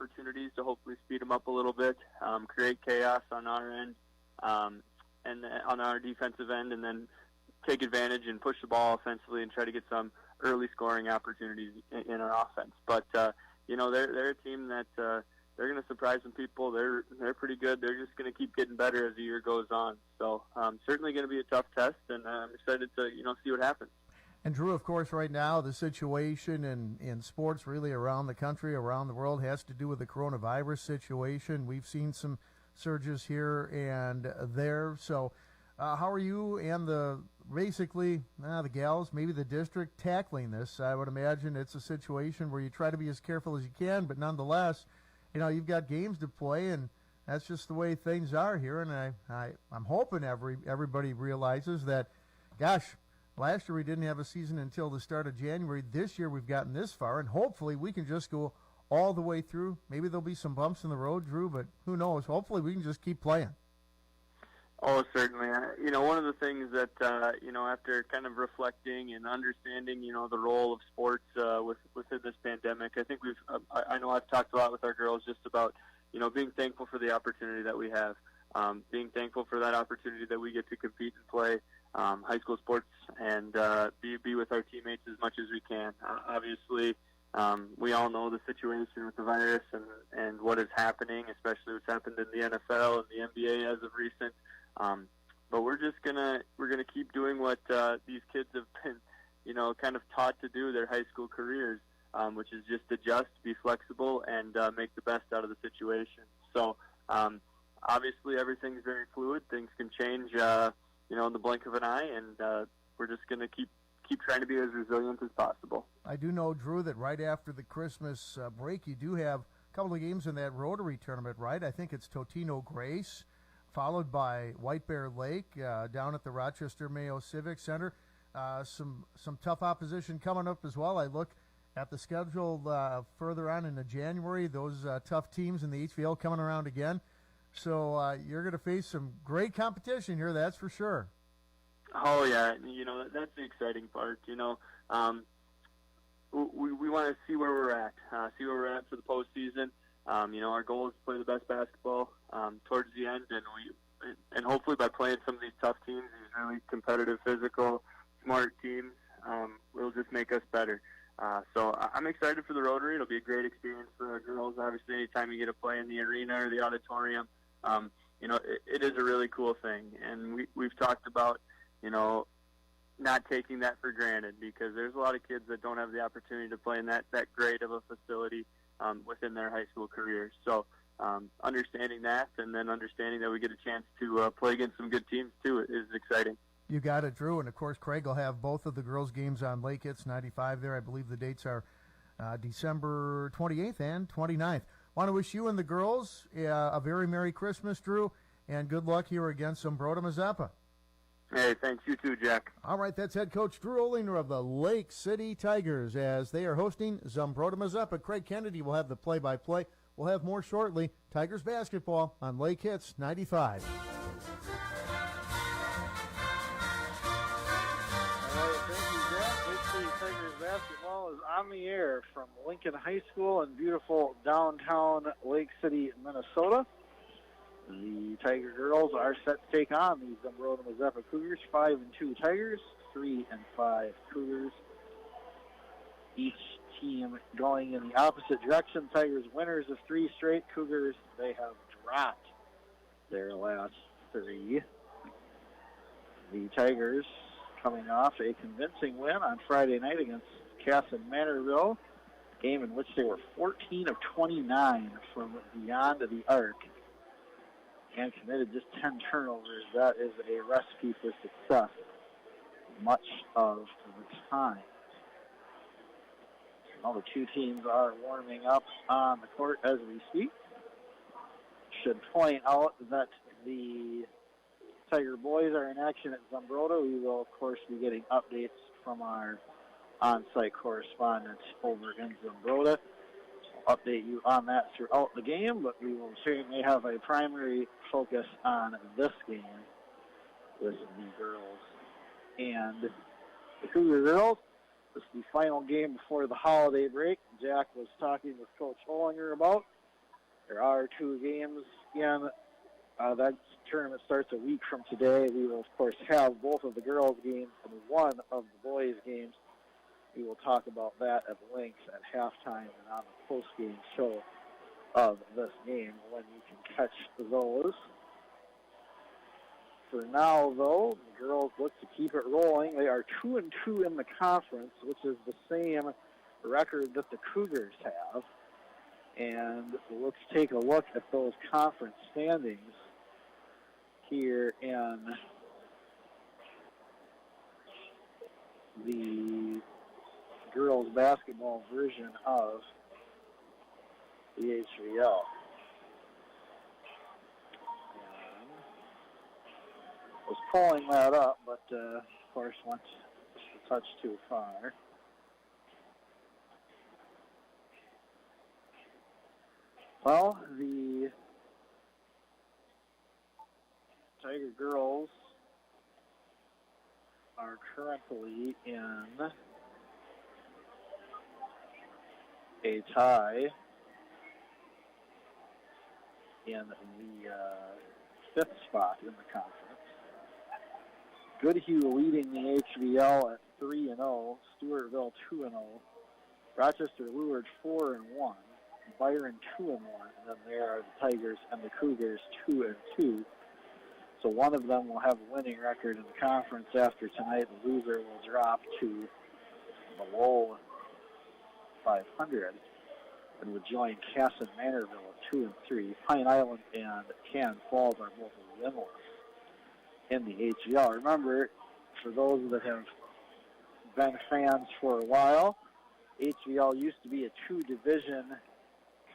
opportunities to hopefully speed them up a little bit, create chaos on our end, and on our defensive end, and then take advantage and push the ball offensively and try to get some early scoring opportunities in our offense. But they're a team that they're going to surprise some people. They're pretty good. They're just going to keep getting better as the year goes on. So certainly going to be a tough test, and I'm excited to see what happens. And Drew, of course, right now the situation in sports really around the country, around the world, has to do with the coronavirus situation. We've seen some surges here and there. So how are you and the gals, maybe the district, tackling this? I would imagine it's a situation where you try to be as careful as you can, but nonetheless, you've got games to play, and that's just the way things are here. And I'm hoping everybody realizes that, gosh, last year we didn't have a season until the start of January. This year we've gotten this far, and hopefully we can just go all the way through. Maybe there'll be some bumps in the road, Drew, but who knows? Hopefully we can just keep playing. Oh, certainly. One of the things that, after kind of reflecting and understanding, the role of sports within this pandemic, I think I know I've talked a lot with our girls just about, being thankful for the opportunity that we have, being thankful for that opportunity that we get to compete and play high school sports and be with our teammates as much as we can. Obviously, we all know the situation with the virus and what is happening, especially what's happened in the NFL and the NBA as of recent. But we're gonna keep doing what these kids have been, kind of taught to do their high school careers, which is just adjust, be flexible, and make the best out of the situation. So obviously everything's very fluid. Things can change, in the blink of an eye, and we're just gonna keep trying to be as resilient as possible. I do know, Drew, that right after the Christmas break, you do have a couple of games in that Rotary tournament, right? I think it's Totino Grace, followed by White Bear Lake down at the Rochester Mayo Civic Center. Some tough opposition coming up as well. I look at the schedule further on into January, those tough teams in the HVL coming around again. So you're going to face some great competition here, that's for sure. Oh, yeah. That's the exciting part. We want to see where we're at, for the postseason. Our goal is to play the best basketball towards the end, and hopefully by playing some of these tough teams, these really competitive, physical, smart teams, will just make us better. So I'm excited for the Rotary. It'll be a great experience for our girls. Obviously, anytime you get to play in the arena or the auditorium, it is a really cool thing. And we've talked about, not taking that for granted, because there's a lot of kids that don't have the opportunity to play in that great of a facility within their high school careers. So understanding that, and then understanding that we get a chance to play against some good teams too, is exciting. You got it, Drew. And of course, Craig will have both of the girls' games on Lake Hits 95 there. I believe the dates are December 28th and 29th. Want to wish you and the girls a very Merry Christmas, Drew, and good luck here against Zumnbrota-Mazeppa. Hey, thanks. You too, Jack. All right, that's head coach Drew Olinger of the Lake City Tigers as they are hosting Zumnbrota-Mazeppa. Craig Kennedy will have the play-by-play. We'll have more shortly. Tigers basketball on Lake Hits 95. All right, thank you, Jack. Lake City Tigers basketball is on the air from Lincoln High School in beautiful downtown Lake City, Minnesota. The Tiger girls are set to take on the Zumnbrota-Mazeppa Cougars, 5-2 Tigers, 3-5 Cougars. Each team going in the opposite direction. Tigers winners of 3 straight. Cougars, they have dropped their last 3. The Tigers coming off a convincing win on Friday night against Casson Manorville, game in which they were 14 of 29 from beyond the arc and committed just 10 turnovers. That is a recipe for success much of the time. All the two teams are warming up on the court as we speak. Should point out that the Tiger boys are in action at Zumbrota. We will, of course, be getting updates from our on-site correspondent over in Zumbrota. We'll update you on that throughout the game, but we will certainly have a primary focus on this game with the girls and the Cougar girls. This is the final game before the holiday break. Jack was talking with Coach Olinger about. There are 2 games in. That tournament starts a week from today. We will, of course, have both of the girls' games and one of the boys' games. We will talk about that at length at halftime and on the post-game show of this game when you can catch those. For now, though, the girls look to keep it rolling. They are 2-2 in the conference, which is the same record that the Cougars have. And let's take a look at those conference standings here in the girls basketball version of the HVL. Was pulling that up, but of course went just a touch too far. Well, the Tiger girls are currently in a tie in the 5th spot in the conference. Goodhue leading the HVL at 3-0, Stewartville 2-0, Rochester Luard 4-1, Byron 2-1, and then there are the Tigers and the Cougars 2-2. So one of them will have a winning record in the conference after tonight. The loser will drop to below 500 and would join Cass and Manorville at 2-3. Pine Island and Cannon Falls are both winless in the HVL. Remember, for those that have been fans for a while, HVL used to be a 2-division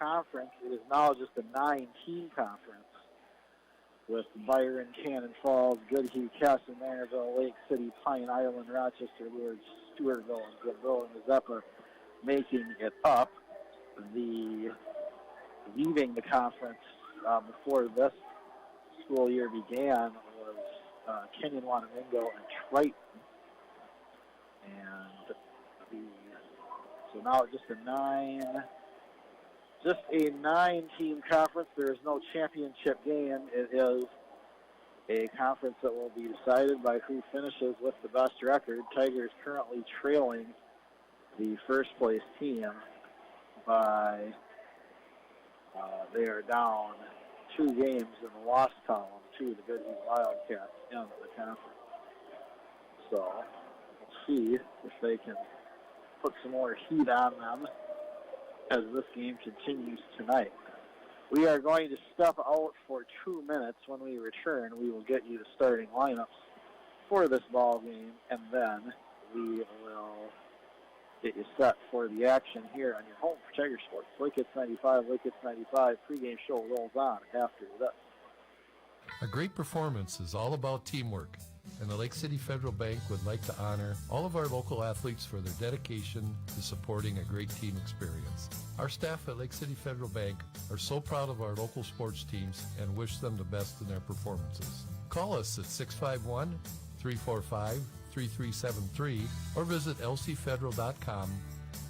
conference. It is now just a 9-team conference with Byron, Cannon Falls, Goodhue, Castle, Manorville, Lake City, Pine Island, Rochester, Lourdes, Stewartville, and Zumnbrota-Mazeppa making it up. Leaving the conference before this school year began was Kenyon, Wanamingo, and Triton. And so now just a 9-team conference. There is no championship game. It is a conference that will be decided by who finishes with the best record. Tigers currently trailing the first-place team by, they are down 2 games in the loss column to the Goodhue Wildcats in the conference. So we'll see if they can put some more heat on them as this game continues tonight. We are going to step out for 2 minutes. When we return, we will get you the starting lineups for this ball game, and then we will get you set for the action here on your home for Tiger Sports. Lake Hits 95, Lake Hits 95 pregame show rolls on after this. A great performance is all about teamwork, and the Lake City Federal Bank would like to honor all of our local athletes for their dedication to supporting a great team experience. Our staff at Lake City Federal Bank are so proud of our local sports teams and wish them the best in their performances. Call us at 651-345-3373 or visit lcfederal.com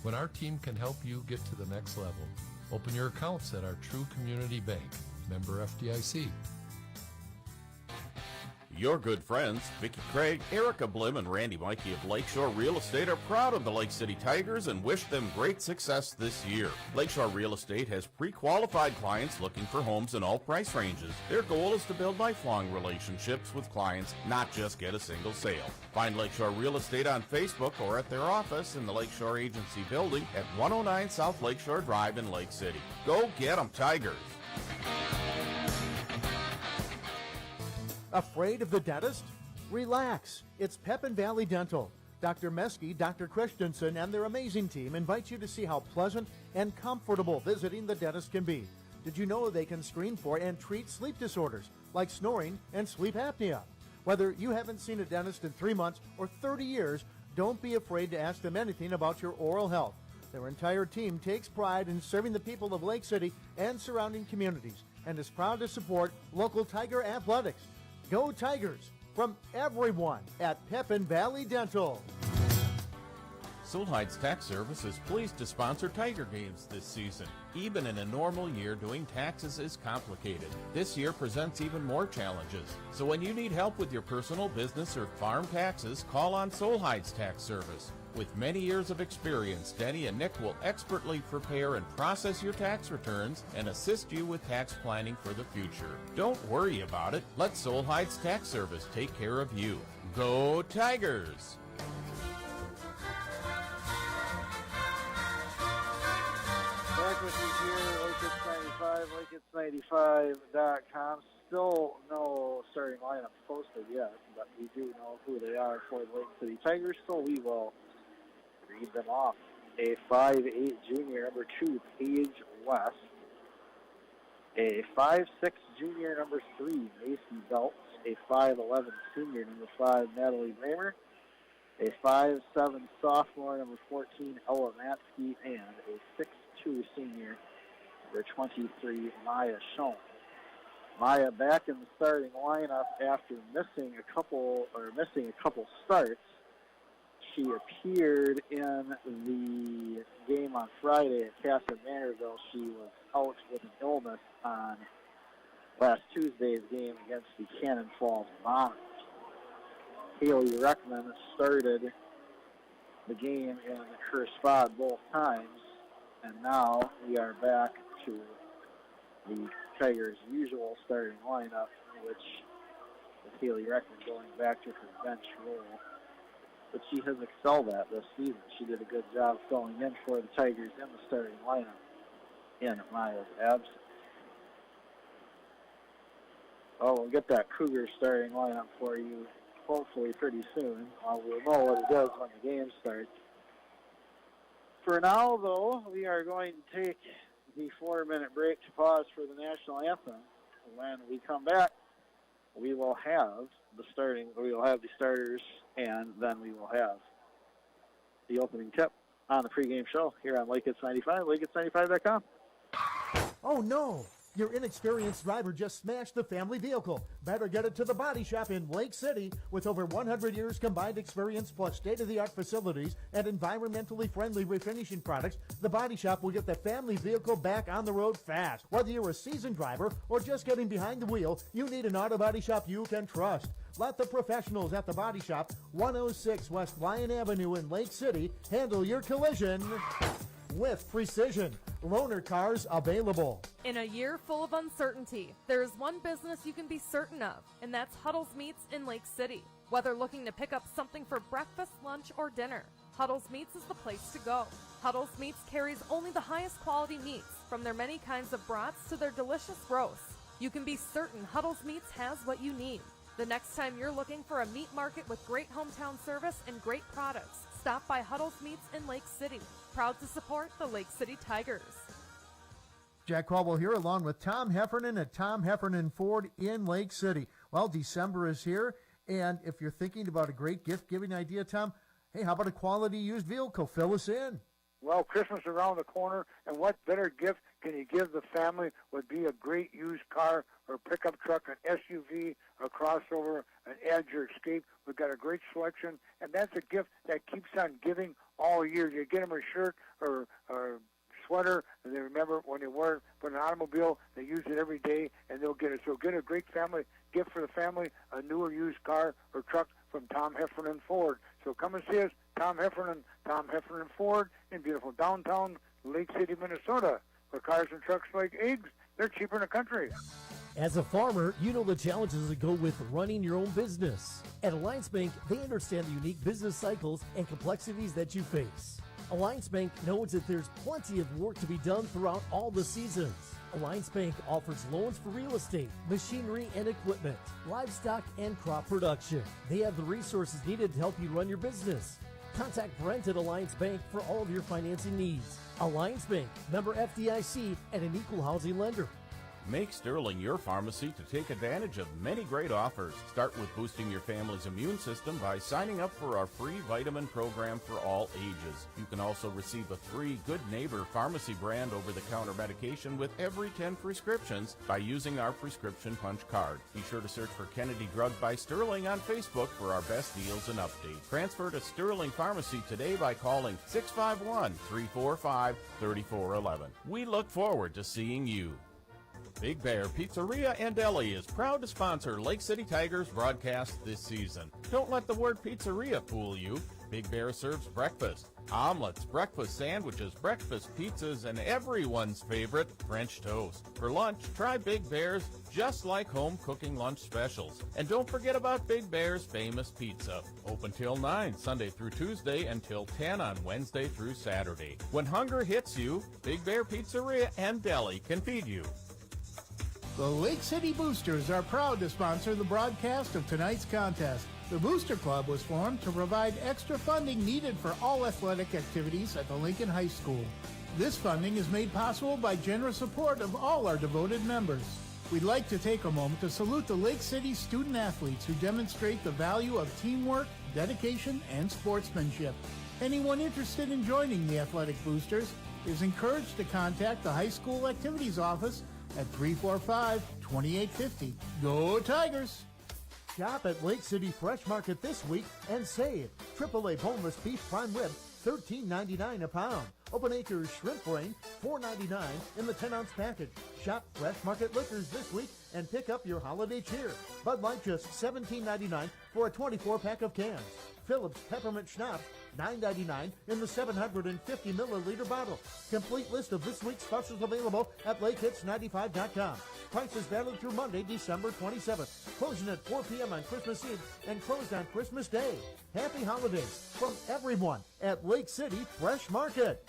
when our team can help you get to the next level. Open your accounts at our True Community Bank. Member FDIC. Your good friends, Vicki Craig, Erica Blim, and Randy Mikey of Lakeshore Real Estate are proud of the Lake City Tigers and wish them great success this year. Lakeshore Real Estate has pre-qualified clients looking for homes in all price ranges. Their goal is to build lifelong relationships with clients, not just get a single sale. Find Lakeshore Real Estate on Facebook or at their office in the Lakeshore Agency building at 109 South Lakeshore Drive in Lake City. Go get 'em, Tigers! Afraid of the dentist? Relax. It's Pepin Valley Dental. Dr. Meske, Dr. Christensen, and their amazing team invite you to see how pleasant and comfortable visiting the dentist can be. Did you know they can screen for and treat sleep disorders like snoring and sleep apnea? Whether you haven't seen a dentist in 3 months or 30 years, don't be afraid to ask them anything about your oral health. Their entire team takes pride in serving the people of Lake City and surrounding communities and is proud to support local Tiger athletics. Go Tigers! From everyone at Pepin Valley Dental. Solheid's Tax Service is pleased to sponsor Tiger games this season. Even in a normal year, doing taxes is complicated. This year presents even more challenges. So when you need help with your personal, business, or farm taxes, call on Solheid's Tax Service. With many years of experience, Denny and Nick will expertly prepare and process your tax returns and assist you with tax planning for the future. Don't worry about it. Let Solheid's Tax Service take care of you. Go Tigers! Back with you here, LakeHits95, LakeHits95.com. Still no starting lineup posted yet, but we do know who they are for the Lake City Tigers, so we will read them off. A 5'8" junior, number 2, Paige West. A 5'6" junior, number 3, Macy Belts. A 5'11" senior, number 5, Natalie Bramer. A 5'7" sophomore, number 14, Ella Matsky. And a 6'2" senior, number 23, Maya Schoen. Maya back in the starting lineup after missing a couple starts. She appeared in the game on Friday at Casa Manorville. She was out with an illness on last Tuesday's game against the Cannon Falls Bombers. Haley Reckman started the game in her spot both times, and now we are back to the Tigers' usual starting lineup, which with Haley Reckman going back to her bench role. But she has excelled at this season. She did a good job filling in for the Tigers in the starting lineup in Maya's absence. Oh, we'll get that Cougar starting lineup for you hopefully pretty soon. We'll know what it is when the game starts. For now, though, we are going to take the 4-minute break to pause for the national anthem. When we come back, we will have the starters, and then we will have the opening tip on the pregame show here on Lake Hits 95, LakeHits95.com. Oh no! Your inexperienced driver just smashed the family vehicle. Better get it to the body shop in Lake City. With over 100 years combined experience plus state-of-the-art facilities and environmentally friendly refinishing products, the body shop will get the family vehicle back on the road fast. Whether you're a seasoned driver or just getting behind the wheel, you need an auto body shop you can trust. Let the professionals at the body shop, 106 West Lyon Avenue in Lake City, handle your collision with precision. Loaner cars available. In a year full of uncertainty, there is one business you can be certain of, and that's Huddles Meats in Lake City. Whether looking to pick up something for breakfast, lunch, or dinner, Huddles Meats is the place to go. Huddles Meats carries only the highest quality meats, from their many kinds of brats to their delicious roasts. You can be certain Huddles Meats has what you need. The next time you're looking for a meat market with great hometown service and great products, stop by Huddles Meats in Lake City. Proud to support the Lake City Tigers. Jack Caldwell here along with Tom Heffernan at Tom Heffernan Ford in Lake City. Well, December is here, and if you're thinking about a great gift-giving idea, Tom, hey, how about a quality used vehicle? Fill us in. Well, Christmas is around the corner, and what better gift can you give the family would be a great used car or pickup truck, an SUV, a crossover, an Edge or Escape. We've got a great selection, and that's a gift that keeps on giving all year. You get them a shirt or sweater, and they remember when they wear it for an automobile, they use it every day, and they'll get it. So get a great family gift for the family, a new or used car or truck from Tom Heffernan Ford. So come and see us, Tom Heffernan Ford in beautiful downtown Lake City, Minnesota, where cars and trucks like eggs, they're cheaper in the country. As a farmer, you know the challenges that go with running your own business. At Alliance Bank, they understand the unique business cycles and complexities that you face. Alliance Bank knows that there's plenty of work to be done throughout all the seasons. Alliance Bank offers loans for real estate, machinery and equipment, livestock and crop production. They have the resources needed to help you run your business. Contact Brent at Alliance Bank for all of your financing needs. Alliance Bank, member FDIC, and an equal housing lender. Make Sterling your pharmacy to take advantage of many great offers. Start with boosting your family's immune system by signing up for our free vitamin program for all ages. You can also receive a free Good Neighbor Pharmacy brand over-the-counter medication with every 10 prescriptions by using our prescription punch card. Be sure to search for Kennedy Drug by Sterling on Facebook for our best deals and updates. Transfer to Sterling Pharmacy today by calling 651-345-3411. We look forward to seeing you. Big Bear Pizzeria and Deli is proud to sponsor Lake City Tigers broadcast this season. Don't let the word pizzeria fool you. Big Bear serves breakfast, omelets, breakfast sandwiches, breakfast pizzas, and everyone's favorite, French toast. For lunch, try Big Bear's just like home cooking lunch specials. And don't forget about Big Bear's famous pizza. Open till 9, Sunday through Tuesday, and till 10 on Wednesday through Saturday. When hunger hits you, Big Bear Pizzeria and Deli can feed you. The Lake City Boosters are proud to sponsor the broadcast of tonight's contest. The Booster Club was formed to provide extra funding needed for all athletic activities at the Lincoln High School. This funding is made possible by generous support of all our devoted members. We'd like to take a moment to salute the Lake City student athletes who demonstrate the value of teamwork, dedication, and sportsmanship. Anyone interested in joining the Athletic Boosters is encouraged to contact the high school activities office at 345-2850. Go Tigers! Shop at Lake City Fresh Market this week and save. AAA boneless beef prime rib, $13.99 a pound. Open Acres shrimp brain, $4.99 in the 10-ounce package. Shop Fresh Market Liquors this week and pick up your holiday cheer. Bud Light just $17.99 for a 24-pack of cans. Phillips Peppermint Schnapps, $9.99 in the 750 milliliter bottle. Complete list of this week's specials available at LakeHits95.com. Prices valid through Monday, December 27th. Closing at 4 p.m. on Christmas Eve and closed on Christmas Day. Happy holidays from everyone at Lake City Fresh Market.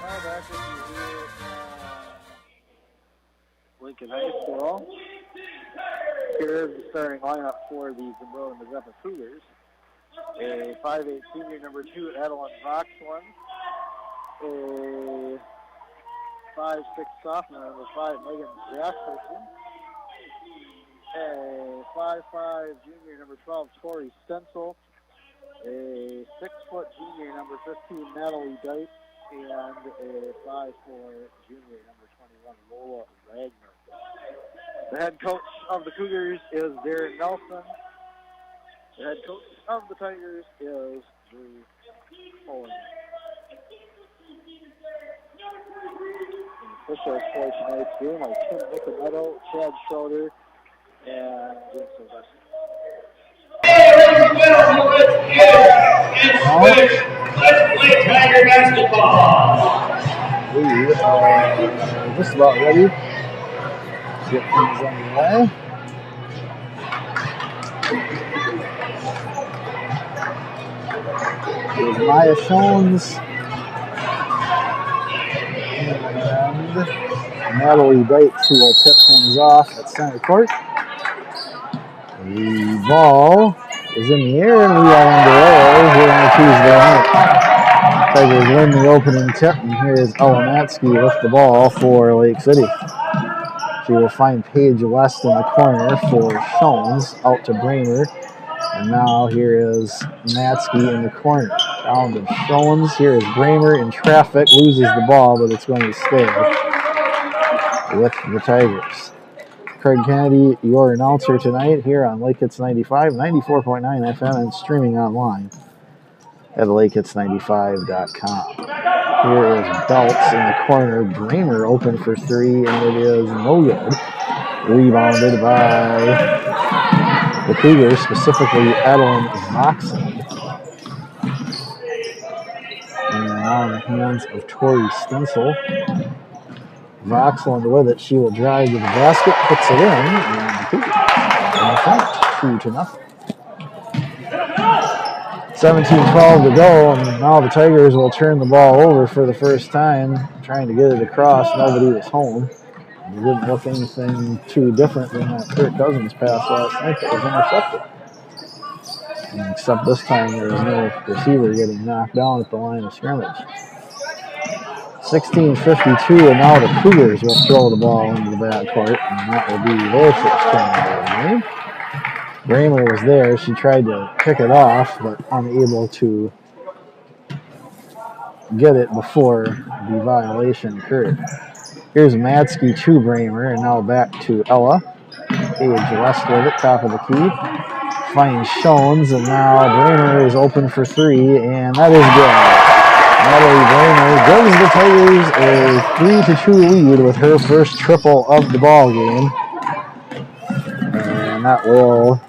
Back with you here at Lincoln High School. Here's the starting lineup for the Zumnbrota-Mazeppa Cougars. A 5'8" senior, number 2, Adeline Voxland. A 5'6" sophomore, number 5, Megan Jasperson. A 5'5" junior, number 12, Tori Stencil. A 6-foot junior, number 15, Natalie Dyke. And a 5'4" junior, number 21, Lola Wagner. The head coach of the Cougars is Darren Nelson. The head coach of the Tigers is Drew Owen. The officials for tonight's game are Tim Nicometto, Chad Schroeder, and Jim Sylvester. Let's play Tiger basketball. We are just about ready to get things underway. There's Maya Shones and Natalie Dykes, who will tip things off at center court. The ball is in the air and we are underway here on a Tuesday night. Tigers win the opening tip, and here is Ella Matsky with the ball for Lake City. She will find Paige West in the corner for Shones, out to Bramer. And now here is Matsky in the corner. Down to Shones. Here is Bramer in traffic, loses the ball, but it's going to stay with the Tigers. Craig Kennedy, your announcer tonight here on Lake Hits 95, 94.9 FM, and streaming online at LakeHits95.com. Here is Belts in the corner. Bramer open for three, and it is no good. Rebounded by the Cougars, specifically Adeline Voxland. And now in the hands of Tori Stencil. Voxland with it. She will drive to the basket, puts it in, and the Cougars 2-0. 17-12 to go, and now the Tigers will turn the ball over for the first time, trying to get it across. Nobody was home. It didn't look anything too different than that Kirk Cousins pass last night that was intercepted. Except this time there was no receiver getting knocked down at the line of scrimmage. 16:52, and now the Cougars will throw the ball into the backcourt, and that will be their first turnover of the game. Bramer was there. She tried to pick it off, but unable to get it before the violation occurred. Here's Matsky to Bramer, and now back to Ella. Paige West with it, top of the key. Finds Shones, and now Bramer is open for three, and that is good. Natalie Bramer gives the Tigers a 3-2 lead with her first triple of the ball game. And that will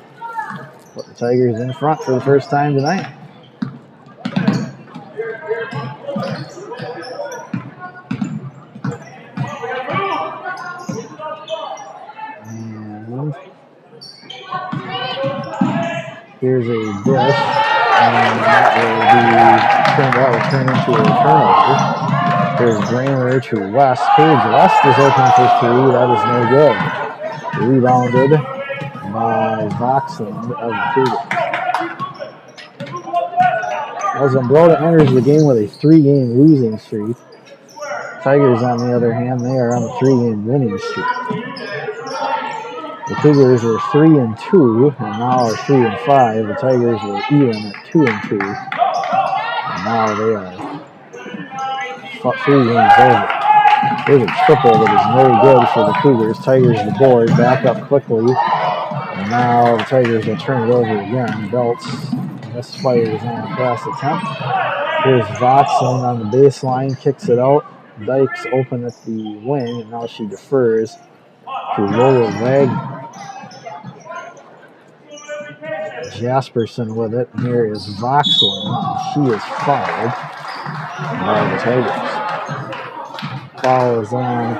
put the Tigers in front for the first time tonight. And here's a dish, and that will turn into a turnover. Here's Bramer to West. Paige West is open for three. That is no good. Rebounded by Voxland of the Cougars. Zumnbrota enters the game with a 3-game losing streak. Tigers, on the other hand, they are on a 3-game winning streak. The Cougars were 3-2, and now are 3-5. The Tigers were even at 2-2, and now they are 3 games over. There's a triple that is no good for the Cougars. Tigers the board, back up quickly, and now the Tigers will turn it over again. Belts misfires on a pass attempt. Here's Voxland on the baseline, kicks it out. Dykes open at the wing, and now she defers to Lola Wagner. Jasperson with it, and here is Voxland, and she is fouled by the Tigers. Foul is on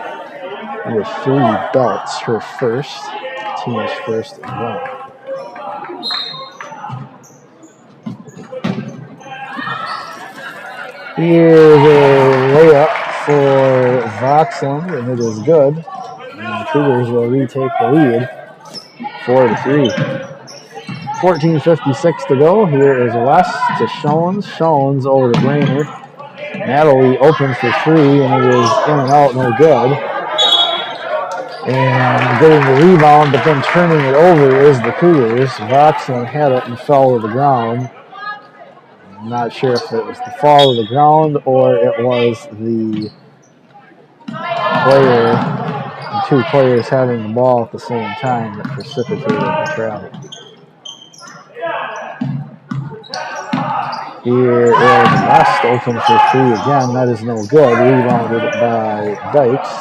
with 3 Belts, her first, team's first as well. Here's a layup for Voxland, and it is good. And the Cougars will retake the lead, 4-3. 14:56 to go. Here is West to Shones. Shones over to Brainer. Natalie open for three, and it is in and out, no good. And getting the rebound, but then turning it over is the Cougars. Voxland had it and fell to the ground. I'm not sure if it was the fall to the ground or it was the two players having the ball at the same time that precipitated the travel. Here is West open for three again. That is no good. Rebounded by Dykes.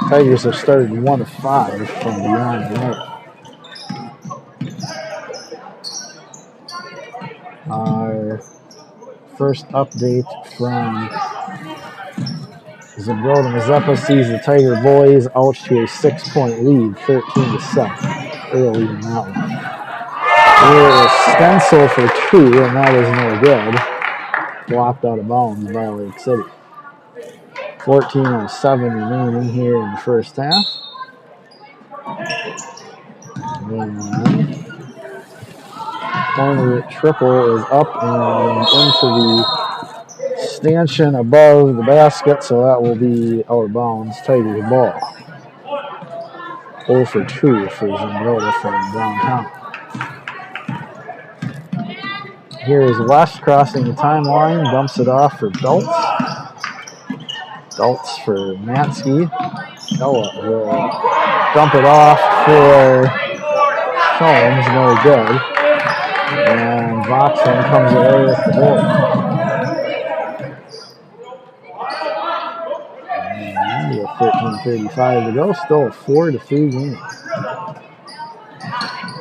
Tigers have started 1 of 5 from beyond the net. Our first update from Zumnbrota-Mazeppa sees the Tiger boys out to a 6-point lead, 13-7. Early in that one. Here is Stencil for 2, and that is no good. Blocked out of bounds by Lake City. 14:07 remaining here in the first half. And corner triple is up and into the stanchion above the basket, so that will be out of bounds. Tigers ball. 0 for 2 for Zumnbrota from downtown. Here is West crossing the timeline, dumps it off for Belts. Belts for Matsky. Ella will dump it off for Shones, no good. And Voxland comes away with the ball. And with 13:35 to go, still a 4-3 game.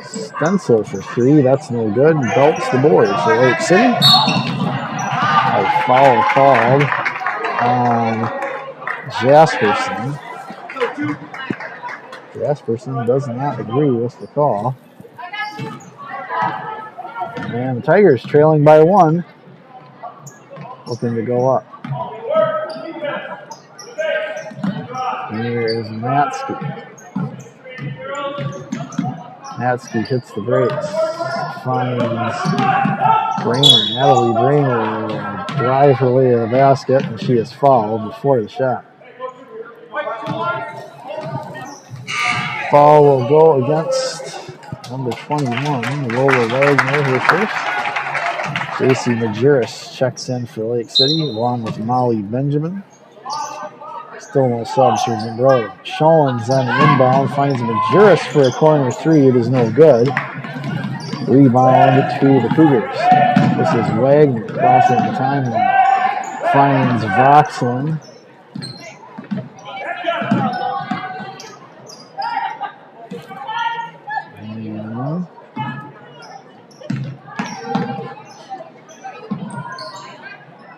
Stencil for 3, that's no good. Belts the board for Lake City. A foul called on Jasperson. Jasperson does not agree with the call. And the Tigers trailing by 1. Looking to go up. Here is Matsky. Matsky hits the brakes. Finds Brainer. Natalie Brainer drive her way to the basket, and she is fouled before the shot. Foul will go against number 21, Lola Wagner, her first. J.C. Majerus checks in for Lake City, along with Molly Benjamin. Still no subs for Zumbrota. Shawns on the inbound, finds Majerus for a corner three. It is no good. Rebound to the Cougars. This is Wagner crossing the timeline. Finds Voxlin.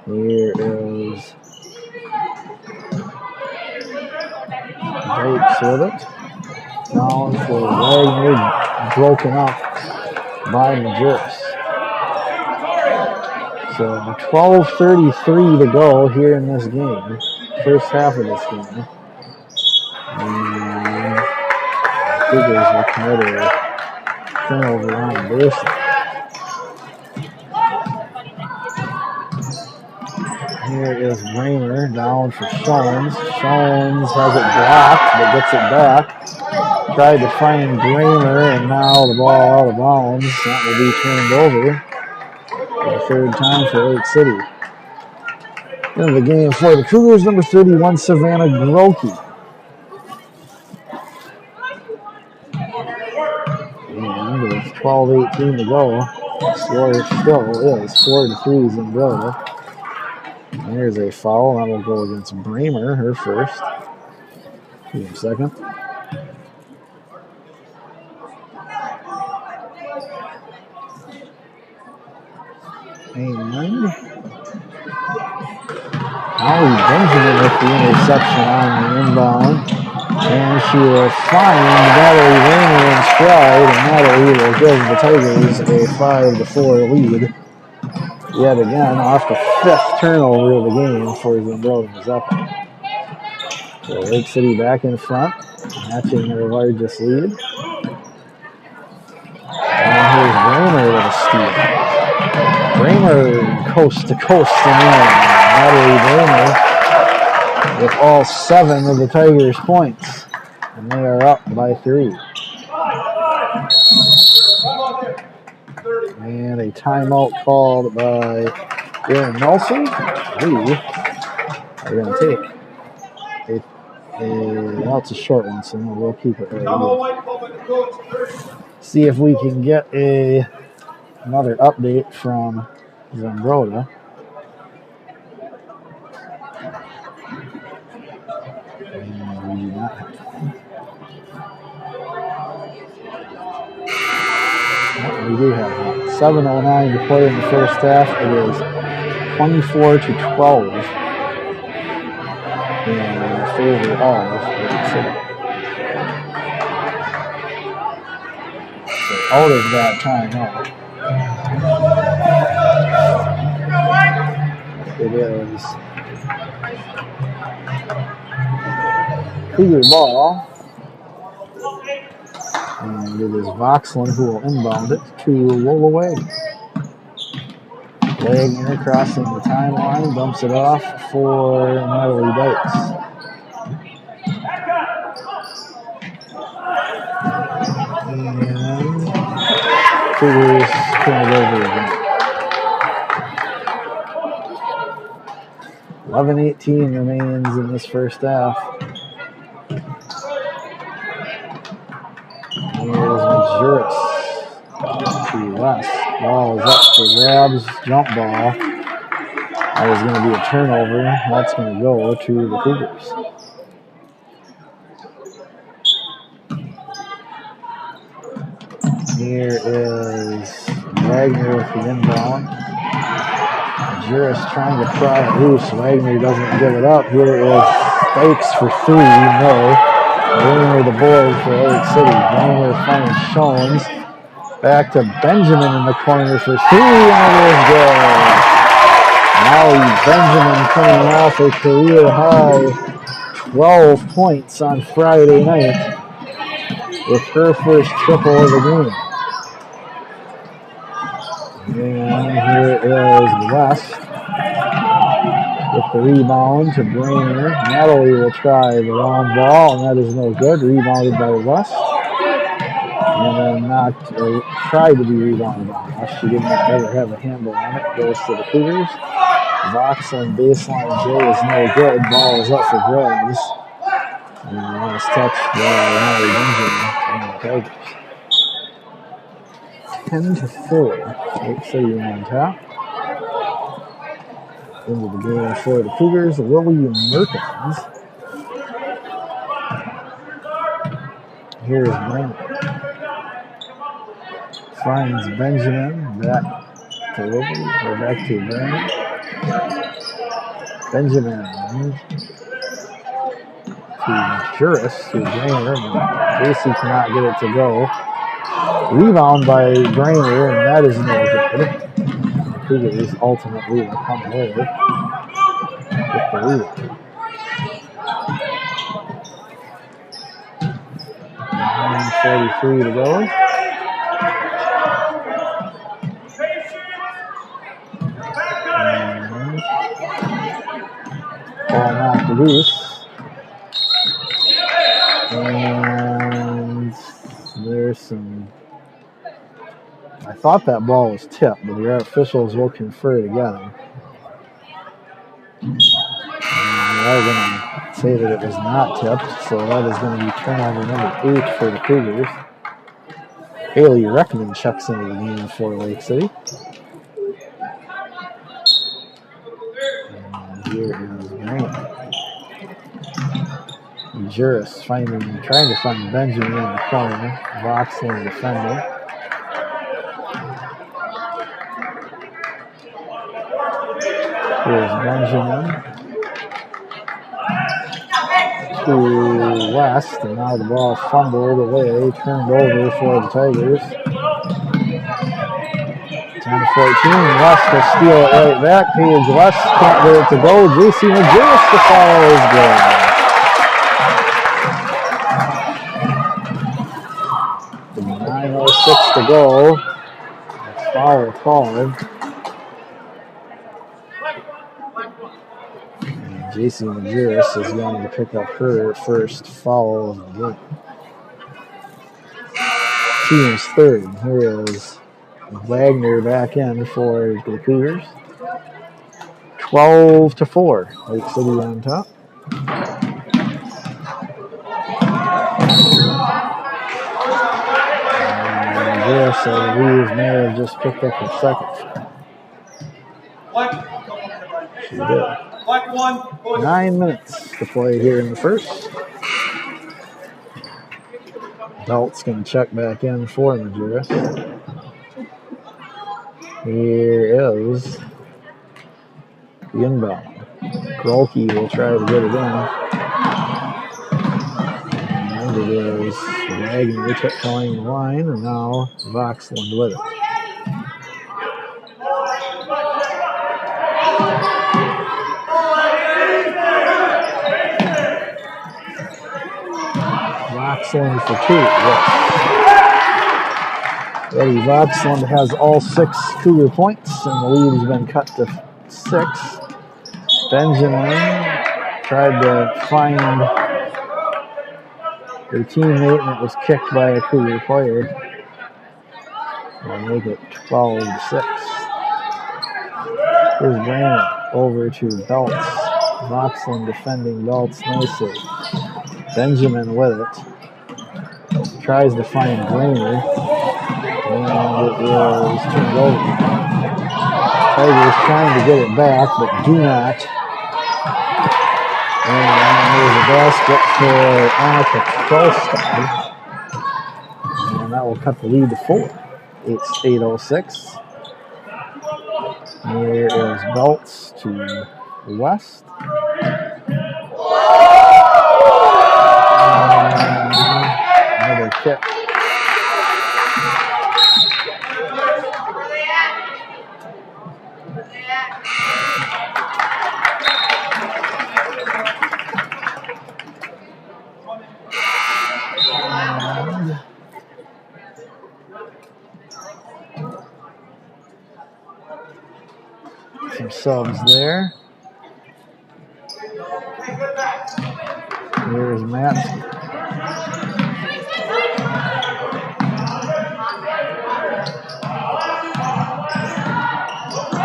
Here is Dykes with it. Down for Wagner, broken up by Majerus. So 12:33 to go here in this game, first half of this game. And Cougars will commit a turnover on the baseline. Here is Rayner down for Shawns. Shawns has it blocked, but gets it back. Tried to find Rayner, and now the ball out of bounds. That will be turned over for the third time for Lake City. In the game for the Cougars, number 31, Savannah Grokey. And with 12:18 to go, the score still is 4-3 Zumbrota. There's a foul. That will go against Bramer, her first. Give me a second. And Molly Benjamin with the interception on the inbound. And she will find Natalie Rayner in stride, and Natalie will give the Tigers a 5-4 lead. Yet again, off the fifth turnover of the game for Zumbrota-Mazeppa. So Lake City back in front, matching their largest lead. And here's Rayner with a steal. Rayner coast to coast and in. Natalie Rayner with all 7 of the Tigers' points. And they are up by 3. And a timeout called by Aaron Nelson. We are going to take well, it's a short one, so we'll keep it right here. See if we can get another update from Zumbrota. And we do not have we do have one. 7:09 to play in the first half. It is 24-12 in favor of Lake City. So out of that timeout, it is Cougar ball. And it is Voxlin who will inbound it to Lola Wagner. Wagner crossing the timeline, dumps it off for Natalie Dykes. And Cougars turn it over again. 11:18 remains in this first half. Here's Majerus to West. Ball is up for grabs. Jump ball. That is going to be a turnover. That's going to go to the Cougars. Here is Wagner with the inbound. Majerus trying to pry it loose. Wagner doesn't give it up. Here is Dykes for 3. No. Bramer the board for Lake City. Bramer finds Shawns. Back to Benjamin in the corner for 3, and it is good. Molly Benjamin coming off a career-high 12 points on Friday night with her first triple of the game. And here is West. With the rebound to Brainer. Natalie will try the long ball, and that is no good. Rebounded by West. And then tried to be rebounded by West. She didn't ever have a handle on it. Goes to the Cougars. Vox on baseline J is no good. Ball is up for grabs. And last touch by Molly Benjamin on the Tigers. 10-4. Lake City on top. Into the game for the Cougars, Lily Mertens. Here's Brandon. Finds Benjamin. Back to Lily. Or back to Brandon. Benjamin. To Juris. To Brainer. JC cannot get it to go. Rebound by Brainer, and that is no good. The Cougars ultimately will come away with the lead. 9:43 to go. Ball knocked loose. And there's some... I thought that ball was tipped, but the officials will confer together. They're going to say that it was not tipped, so that is going to be turnover number 8 for the Cougars. Haley Reckman checks into the game for Lake City. And here is Grant. Juris trying to find Benjamin in the corner. Voxland defending. Here's Benjamin to West, and now the ball fumbled away, turned over for the Tigers. 10-14, West will steal it right back. Paige West can't get it to go. JC McGinnis, the foul is good. With 9:06 to go. That's foul called. JC McGinnis is going to pick up her first foul of the game. Team's third. Here is Wagner back in for the Cougars. 12-4. Lake City on top. And this, I believe, may have just picked up a second. She did. 9 minutes to play here in the first. Belt's going to check back in for Majerus. Here is the inbound. Grolke will try to get it in. And it is Wagner calling the line, and now Voxland with it. Voxland for 2. Yes. Eddie Voxland has all 6 Cougar points, and the lead has been cut to 6. Benjamin tried to find their teammate, and it was kicked by a Cougar player. They'll make it 12-6. Here's Brandon over to Belts. Voxland defending Belts nicely. Benjamin with it. Tries to find Brainer. And it is turned over. Tigers trying to get it back, but do not. And there's a basket for Annika Krolstad. And that will cut the lead to 4. It's 8:06. Here is Belts to West. Another kick. Some subs there. Here's Matsky.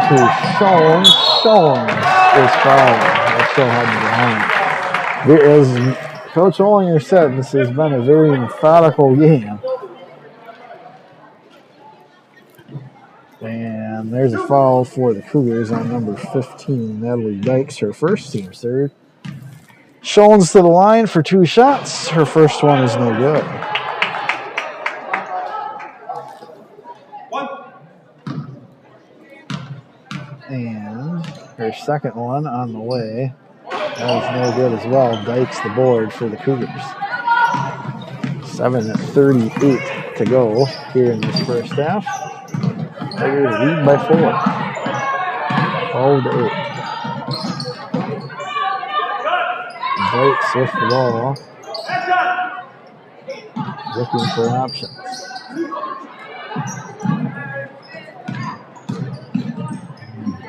To Schoen. Schoen is fouled. That still had the line. There is, Coach Olinger said this has been a very methodical game. And there's a foul for the Cougars on number 15, Natalie Dykes, her first, team's third. Schoen's to the line for 2 shots. Her first one is no good. And her second one on the way. That is no good as well. Dykes the board for the Cougars. 7:38 to go here in this first half. Tigers lead by 4. 12-8. Dykes with the ball. Looking for options.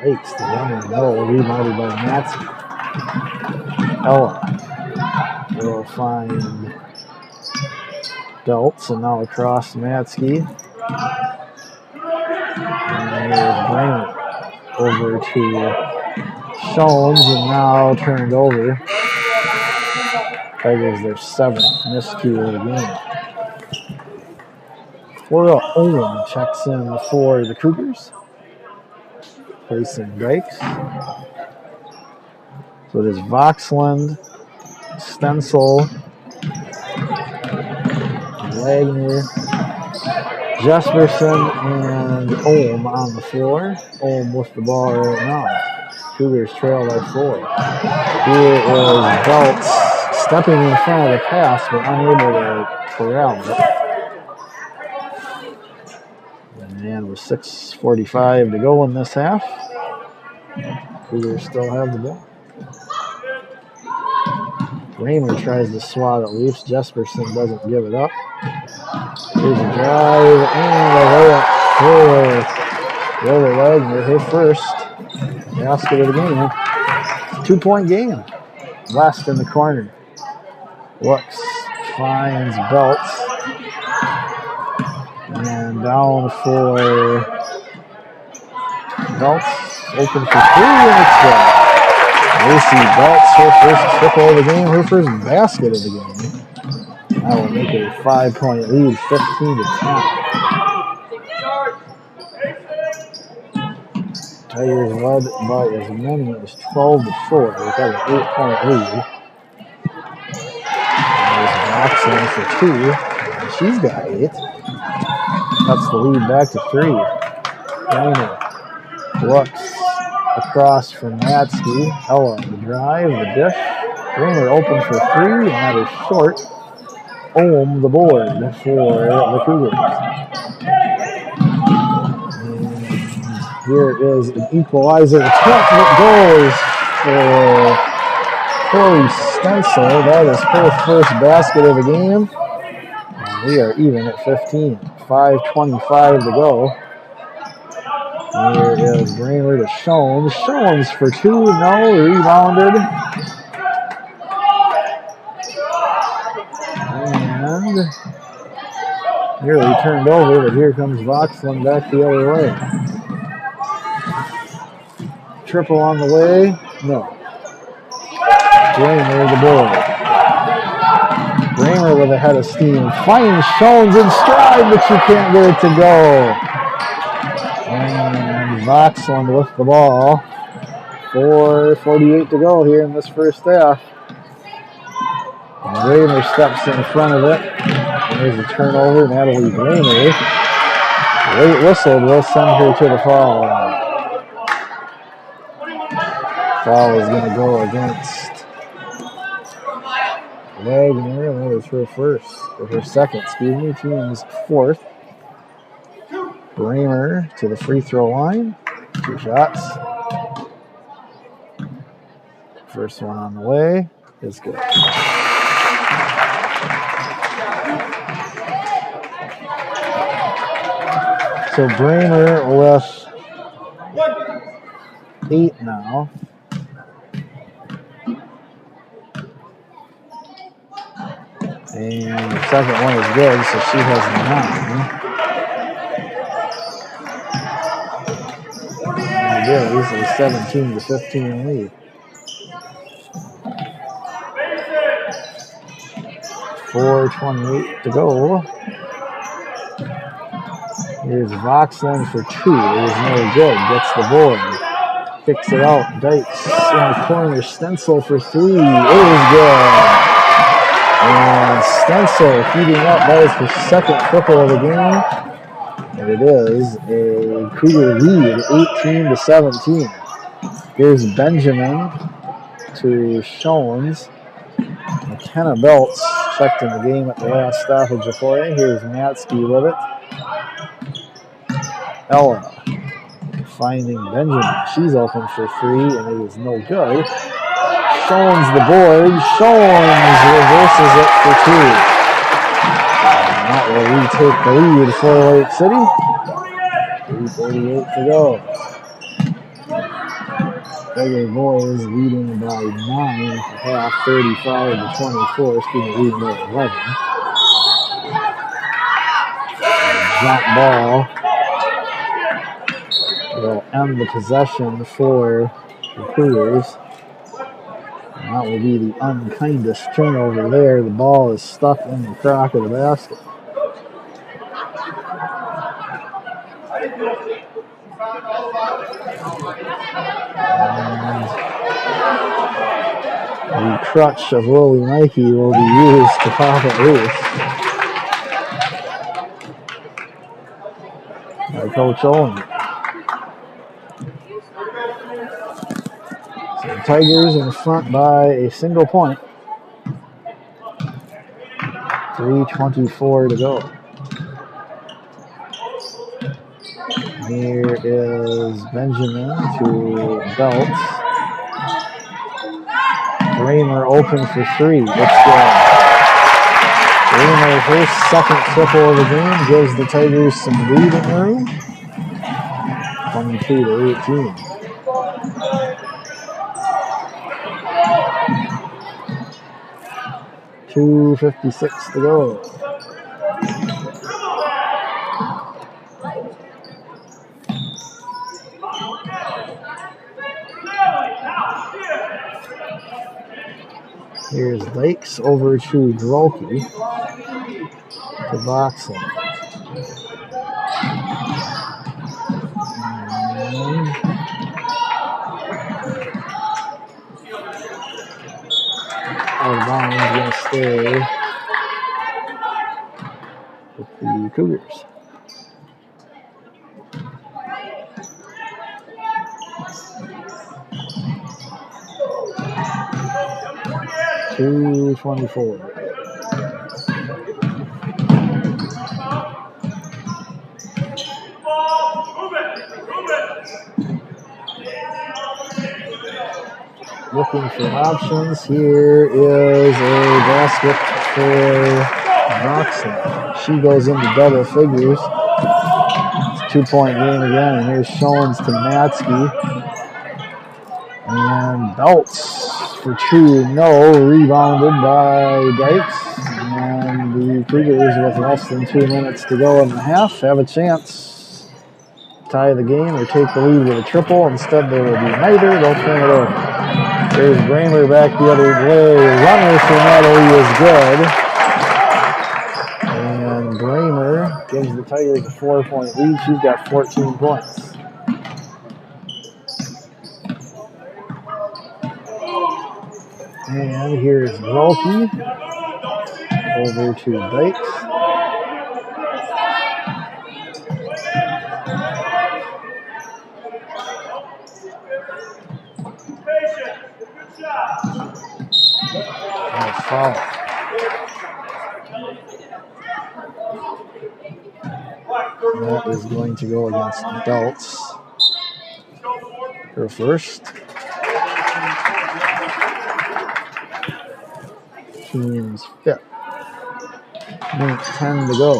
Dykes, the runner, no, rebounded by Matsky. Ella will find Belts, and now across Matsky. And there's Brainerd over to Schoens, and now turned over. Tigers their 7th miscue of the game. Cora Owen checks in for the Cougars. Facing Dykes. So it is Voxland, Stencil, Wagner, Jesperson, and Ohm on the floor. Ohm with the ball right now. Cougars trail by 4. Here is Belts stepping in front of the pass, but unable to corral it. And with 6:45 to go in this half, Cougars still have the ball. Raymer tries to swat it loose. Jesperson doesn't give it up. Here's a drive and a layup for Lola Wagner, her first basket of the game. 2-point game. West in the corner. Looks, finds Belts. And down for Belts. Open for 3 and it's good. Lucy Belts, her first triple of the game, her first basket of the game. That will make it a 5-point lead, 15-10. Tigers led by as many as 12-4. They've got an 8-point lead. There's Boxing for 2. And she's got 8. Cuts the lead back to 3. Rainer looks across from Matsky. Ella, the drive, the dish. Rainer open for 3, and that is short. Ohm the board for the Cougars. And here is an equalizer. The 12th goes for Corey Stencil. That is her first basket of the game. And we are even at 15. 5:25 to go. Here is Brainerd to Schoens. Schoens for 2. No, rebounded. And nearly turned over, but here comes Voxland back the other way. Triple on the way. No. Brainerd the board. Brainerd with a head of steam. Finds Schoens in stride, but she can't get it to go. And Voxland with the ball. 4:48 to go here in this first half. And Raymer steps in front of it. And there's a turnover. Natalie Raymer, late whistled, will send her to the foul line. Foul is going to go against Wagner. That is her first, or her second, team's 4th. Bramer to the free throw line. 2 shots. First one on the way is good. So Bramer with 8 now. And the second one is good, so she has 9. And it is a 17-15 lead. 4:28 to go. Here's Voxland for 2. It is no good. Gets the board. Kicks it out. Dykes in the corner. Stencil for 3. It is good. And Stencil heating up. That is her second triple of the game. And it is a Cougar lead, 18-17. Here's Benjamin to Shones. McKenna Belts checked in the game at the last stoppage before it. Here's Matsky with it. Ella finding Benjamin. She's open for 3, and it is no good. Shones the board. Shones reverses it for 2. And that will retake the lead for Lake City. 3:38 to go. Tiger boys leading by 9 at the half, 35-24. Leading by 11. Jump ball will end the possession for the Cougars. And that will be the unkindest turnover there. The ball is stuck in the crack of the basket. And the crutch of Willie Nike will be used to pop it loose by Coach Olin. So the Tigers in front by a single point. 3:24 to go. Here is Benjamin to Belts. Raymer open for 3. It's good. Raymer, her second triple of the game, gives the Tigers some breathing room. 22-18. .256 to go. Here's Lakes over to Drolke. To Boxing. Out of bounds, going to stay with the Cougars. .224. Looking for options. Here is a basket for Boxing. She goes into double figures. It's a 2-point game again. And here's Shones to Matsky. And Belts for 2. No. Rebounded by Dykes. And the Cougars, with less than 2 minutes to go in the half, have a chance to tie the game or take the lead with a triple. Instead, they will be neither. They'll turn it over. There's Bramer back the other way. Runner for Natalie is good. And Bramer gives the Tigers a 4-point lead. She's got 14 points. And here's Rolke over to Dykes. And a foul. That is going to go against Belts. Her first. Team's fifth. 10 to go.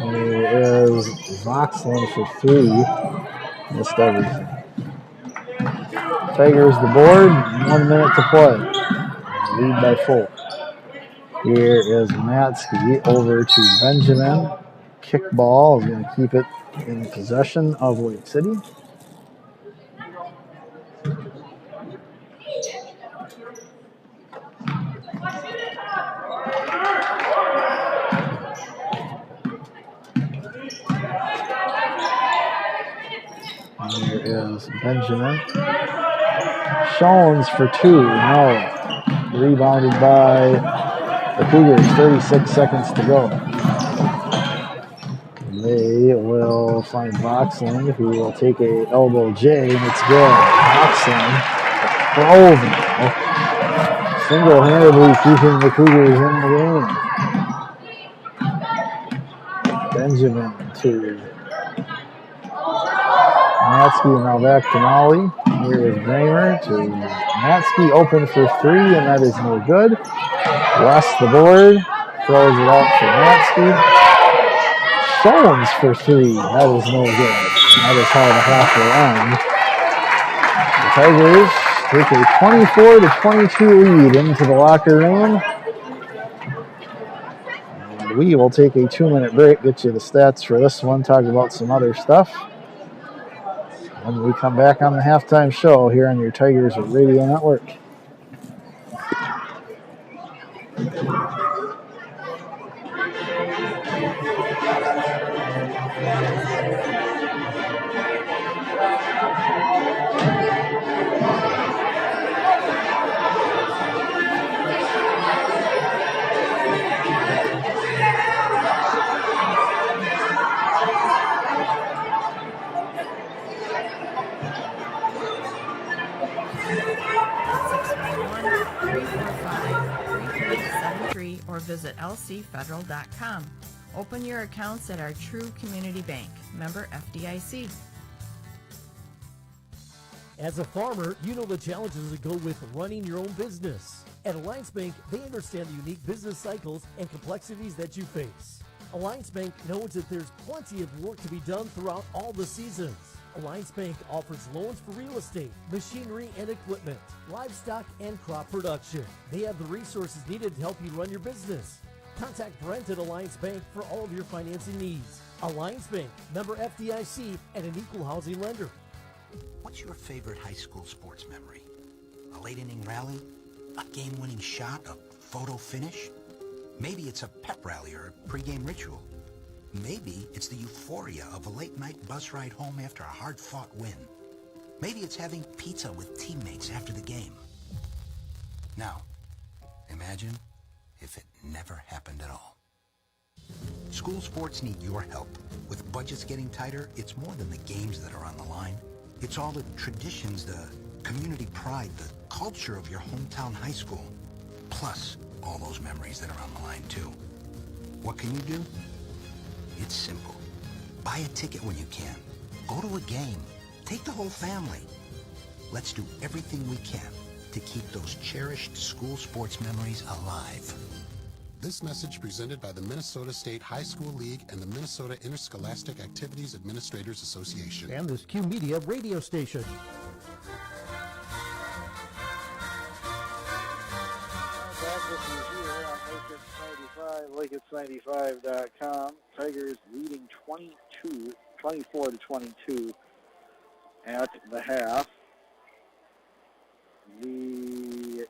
Here is Voxland for 3. Missed everything. Tigers the board. 1 minute to play. Lead by 4. Here is Matsky over to Benjamin. Kick ball is going to keep it in possession of Lake City. Here is Benjamin. Shones for 2. No. Rebounded by the Cougars. 36 seconds to go. They will find Boxland, who will take a elbow J, and it's good. Boxland, Grove now, single-handedly keeping the Cougars in the game. Benjamin to Matsky, now back to Molly. Here is Bramer to Matsky, open for 3, and that is no good. West the board, throws it out for Matsky. Shones for 3, that is no good. That is how the half will end. The Tigers take a 24-22 lead into the locker room. And we will take a 2-minute break, get you the stats for this one, talk about some other stuff. When we come back on the halftime show here on your Tigers Radio Network. Or visit lcfederal.com. Open your accounts at our True Community Bank. Member FDIC. As a farmer, you know the challenges that go with running your own business. At Alliance Bank, they understand the unique business cycles and complexities that you face. Alliance Bank knows that there's plenty of work to be done throughout all the seasons. Alliance Bank offers loans for real estate, machinery and equipment, livestock and crop production. They have the resources needed to help you run your business. Contact Brent at Alliance Bank for all of your financing needs. Alliance Bank, member FDIC, and an equal housing lender. What's your favorite high school sports memory? A late inning rally? A game-winning shot? A photo finish? Maybe it's a pep rally or a pregame ritual. Maybe it's the euphoria of a late-night bus ride home after a hard-fought win. Maybe it's having pizza with teammates after the game. Now, imagine if it never happened at all. School sports need your help. With budgets getting tighter, it's more than the games that are on the line. It's all the traditions, the community pride, the culture of your hometown high school. Plus, all those memories that are on the line, too. What can you do? It's simple. Buy a ticket when you can. Go to a game. Take the whole family. Let's do everything we can to keep those cherished school sports memories alive. This message presented by the Minnesota State High School League and the Minnesota Interscholastic Activities Administrators Association. And this Q Media radio station. LakeIt's95.com. Tigers leading 24-22 at the half. The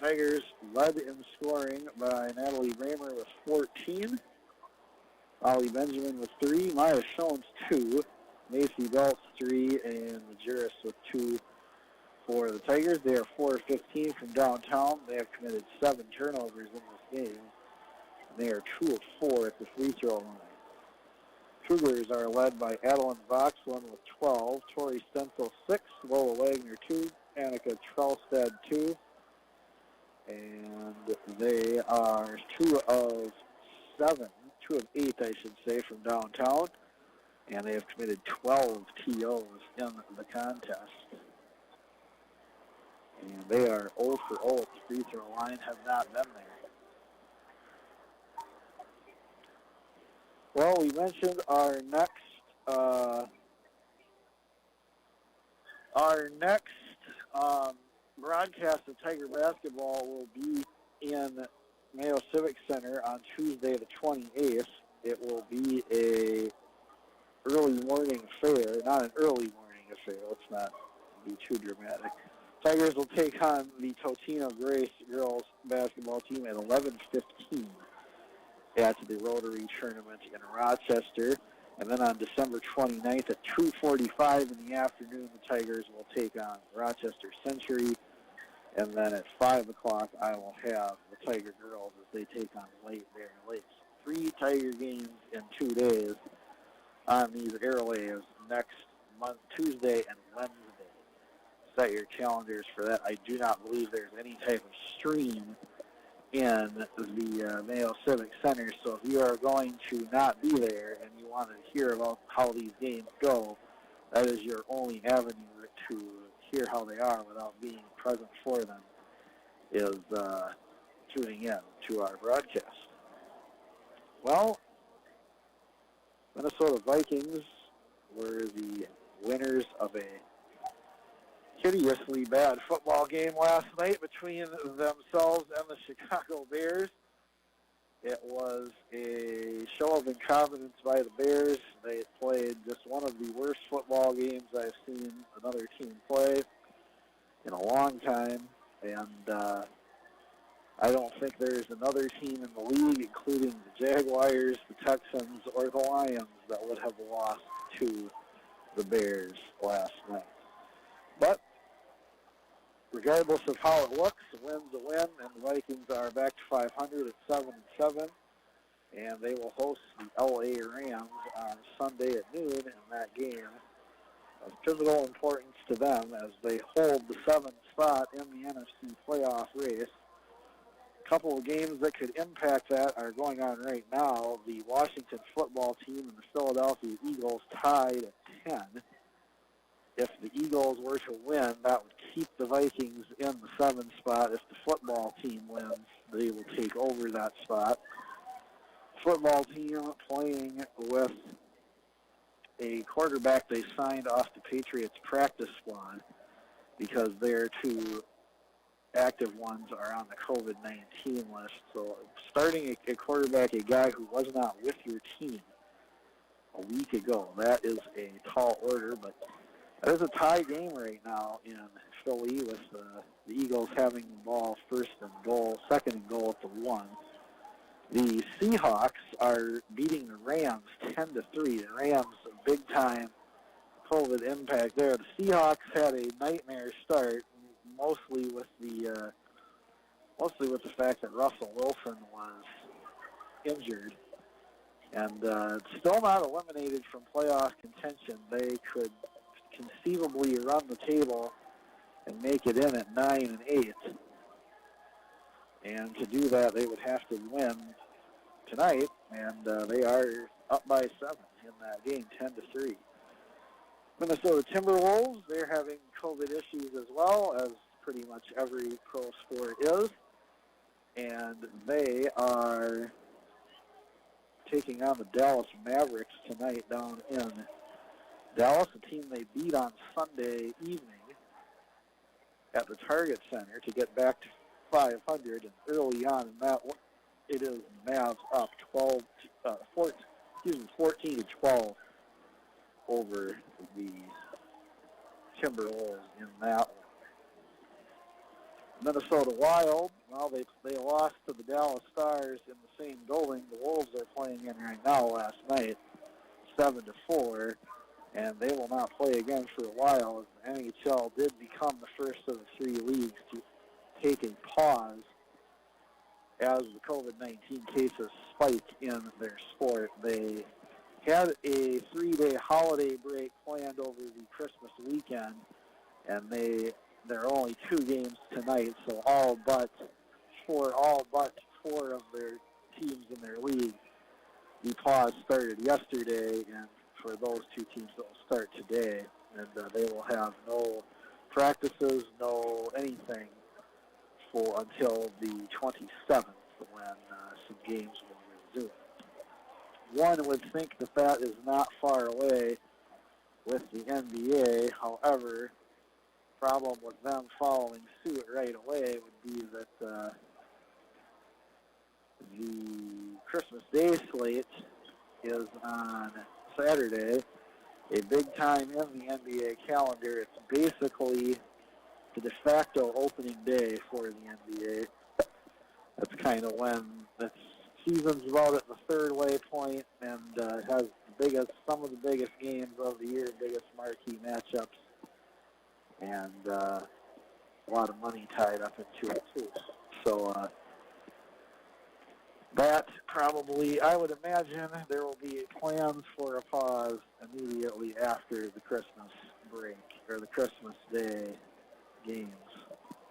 Tigers led in scoring by Natalie Bramer with 14. Ollie Benjamin with 3. Maya Shones 2. Macy Belts 3. And Majerus with 2 for the Tigers. They are 4-15 from downtown. They have committed 7 turnovers in this game. And they are 2 of 4 at the free throw line. Cougars are led by Adeline Boxland with 12. Tori Stencil 6. Lola Wagner 2. Annika Trelstad 2. And they are 2 of 8, I should say, from downtown. And they have committed 12 TOs in the contest. And they are 0 for 0 at the free throw line, have not been there. Well, we mentioned our next Our next broadcast of Tiger basketball will be in Mayo Civic Center on Tuesday the 28th. It will be a early morning affair, not an early morning affair. Let's not be too dramatic. Tigers will take on the Totino Grace girls basketball team at 11:15 at the Rotary Tournament in Rochester. And then on December 29th at 2:45 in the afternoon, the Tigers will take on Rochester Century. And then at 5 o'clock, I will have the Tiger girls as they take on Lake Bear Lakes. 3 Tiger games in 2 days on these airwaves next month, Tuesday and Wednesday. Set your calendars for that. I do not believe there's any type of stream in the Mayo Civic Center, so if you are going to not be there and you want to hear about how these games go, that is your only avenue to hear how they are without being present for them, is tuning in to our broadcast. Well, Minnesota Vikings were the winners of a hideously bad football game last night between themselves and the Chicago Bears. It was a show of incompetence by the Bears. They played just one of the worst football games I've seen another team play in a long time, and I don't think there's another team in the league, including the Jaguars, the Texans, or the Lions, that would have lost to the Bears last night. But regardless of how it looks, a win's a win, and the Vikings are back to 500 at 7-7, and they will host the LA Rams on Sunday at noon in that game of pivotal importance to them as they hold the 7th spot in the NFC playoff race. A couple of games that could impact that are going on right now. The Washington football team and the Philadelphia Eagles tied at 10. If the Eagles were to win, that would keep the Vikings in the 7th spot. If the football team wins, they will take over that spot. Football team playing with a quarterback they signed off the Patriots practice squad because their 2 active ones are on the COVID-19 list. So starting a quarterback, a guy who was not with your team a week ago, that is a tall order, but there's a tie game right now in Philly with the Eagles having the ball first and goal, second and goal at the 1. The Seahawks are beating the Rams 10-3. The Rams, a big-time COVID impact there. The Seahawks had a nightmare start, mostly with the fact that Russell Wilson was injured, and still not eliminated from playoff contention. They could conceivably run the table and make it in at 9-8. And to do that, they would have to win tonight, and they are up by 7 in that game, 10-3. Minnesota Timberwolves, they're having COVID issues as well, as pretty much every pro sport is, and they are taking on the Dallas Mavericks tonight down in Dallas, a team they beat on Sunday evening at the Target Center to get back to 500, and early on in that one, it is Mavs up 14-12 over the Timberwolves in that one. Minnesota Wild, well, they lost to the Dallas Stars in the same building the Wolves are playing in right now last night, 7-4. And they will not play again for a while, as the NHL did become the first of the 3 leagues to take a pause as the COVID-19 cases spike in their sport. They had a 3-day holiday break planned over the Christmas weekend, and there are only 2 games tonight, so all but 4 of their teams in their league, the pause started yesterday, and for those 2 teams that will start today, and they will have no practices, no anything until the 27th when some games will resume. One would think that is not far away with the NBA. However, problem with them following suit right away would be that the Christmas Day slate is on Saturday, a big time in the NBA calendar. It's basically the de facto opening day for the NBA. That's kind of when the season's about at the third way point and has some of the biggest games of the year, biggest marquee matchups, and a lot of money tied up into it too. So that probably, I would imagine, there will be plans for a pause immediately after the Christmas break or the Christmas Day games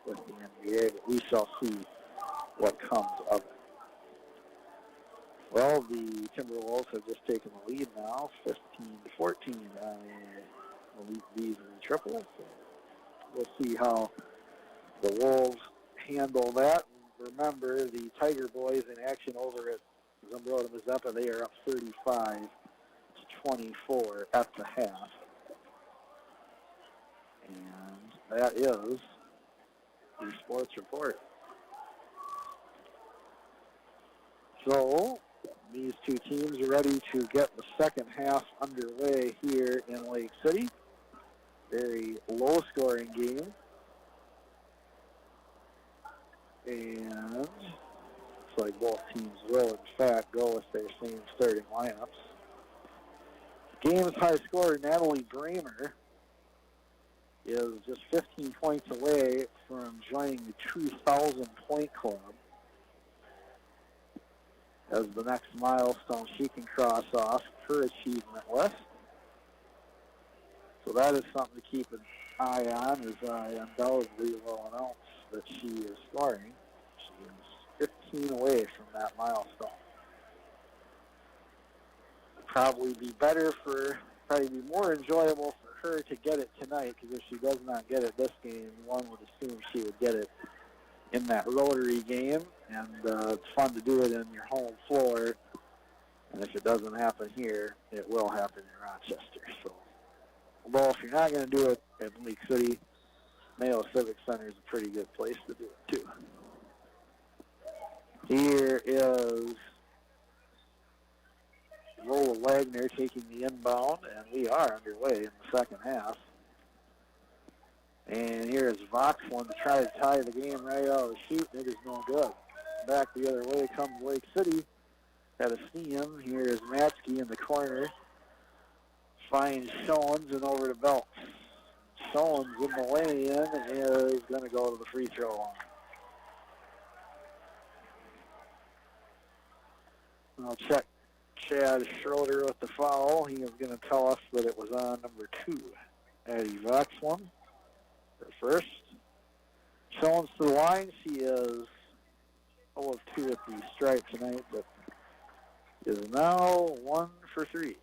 with the NBA, but we shall see what comes of it. Well, the Timberwolves have just taken the lead now, 15-14 on the Elite Beasley triple. So we'll see how the Wolves handle that. Remember, the Tiger Boys in action over at Zumnbrota-Mazeppa, they are up 35-24 at the half. And that is your sports report. So these two teams are ready to get the second half underway here in Lake City. Very low-scoring game. And looks like both teams will, in fact, go with their same starting lineups. Game's high scorer, Natalie Bramer, is just 15 points away from joining the 2,000-point club as the next milestone she can cross off her achievement list. So that is something to keep an eye on, as I undoubtedly will announce that she is scoring. She is 15 away from that milestone. Probably be more enjoyable for her to get it tonight, because if she does not get it this game, one would assume she would get it in that Rotary game, and it's fun to do it in your home floor. And if it doesn't happen here, it will happen in Rochester. So, although if you're not going to do it at Lake City, Mayo Civic Center is a pretty good place to do it too. Here is Lola Wagner taking the inbound, and we are underway in the second half. And here is Voxland to try to tie the game right out of the chute. It is no good. Back the other way comes Lake City. Had to see him. Here is Matsky in the corner. Finds Schoens and over to Belts. Schoens in the lane is going to go to the free throw line. I'll check Chad Schroeder with the foul. He is going to tell us that it was on number 2. Addie Voxland. First, Schoens to the line. She is 0 of 2 at the stripe tonight, but is now 1 for 3.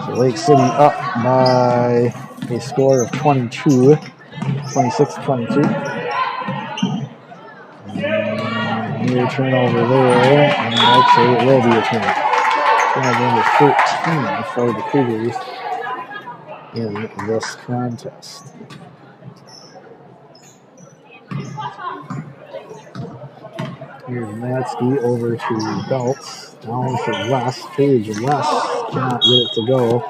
So Lake City up by a score of 26-22. Near turnover there, and actually it will be a turnover. Turnover number 13 for the Cougars in this contest. Here's Matsky over to Belts. Down for West. Paige West cannot get it to go.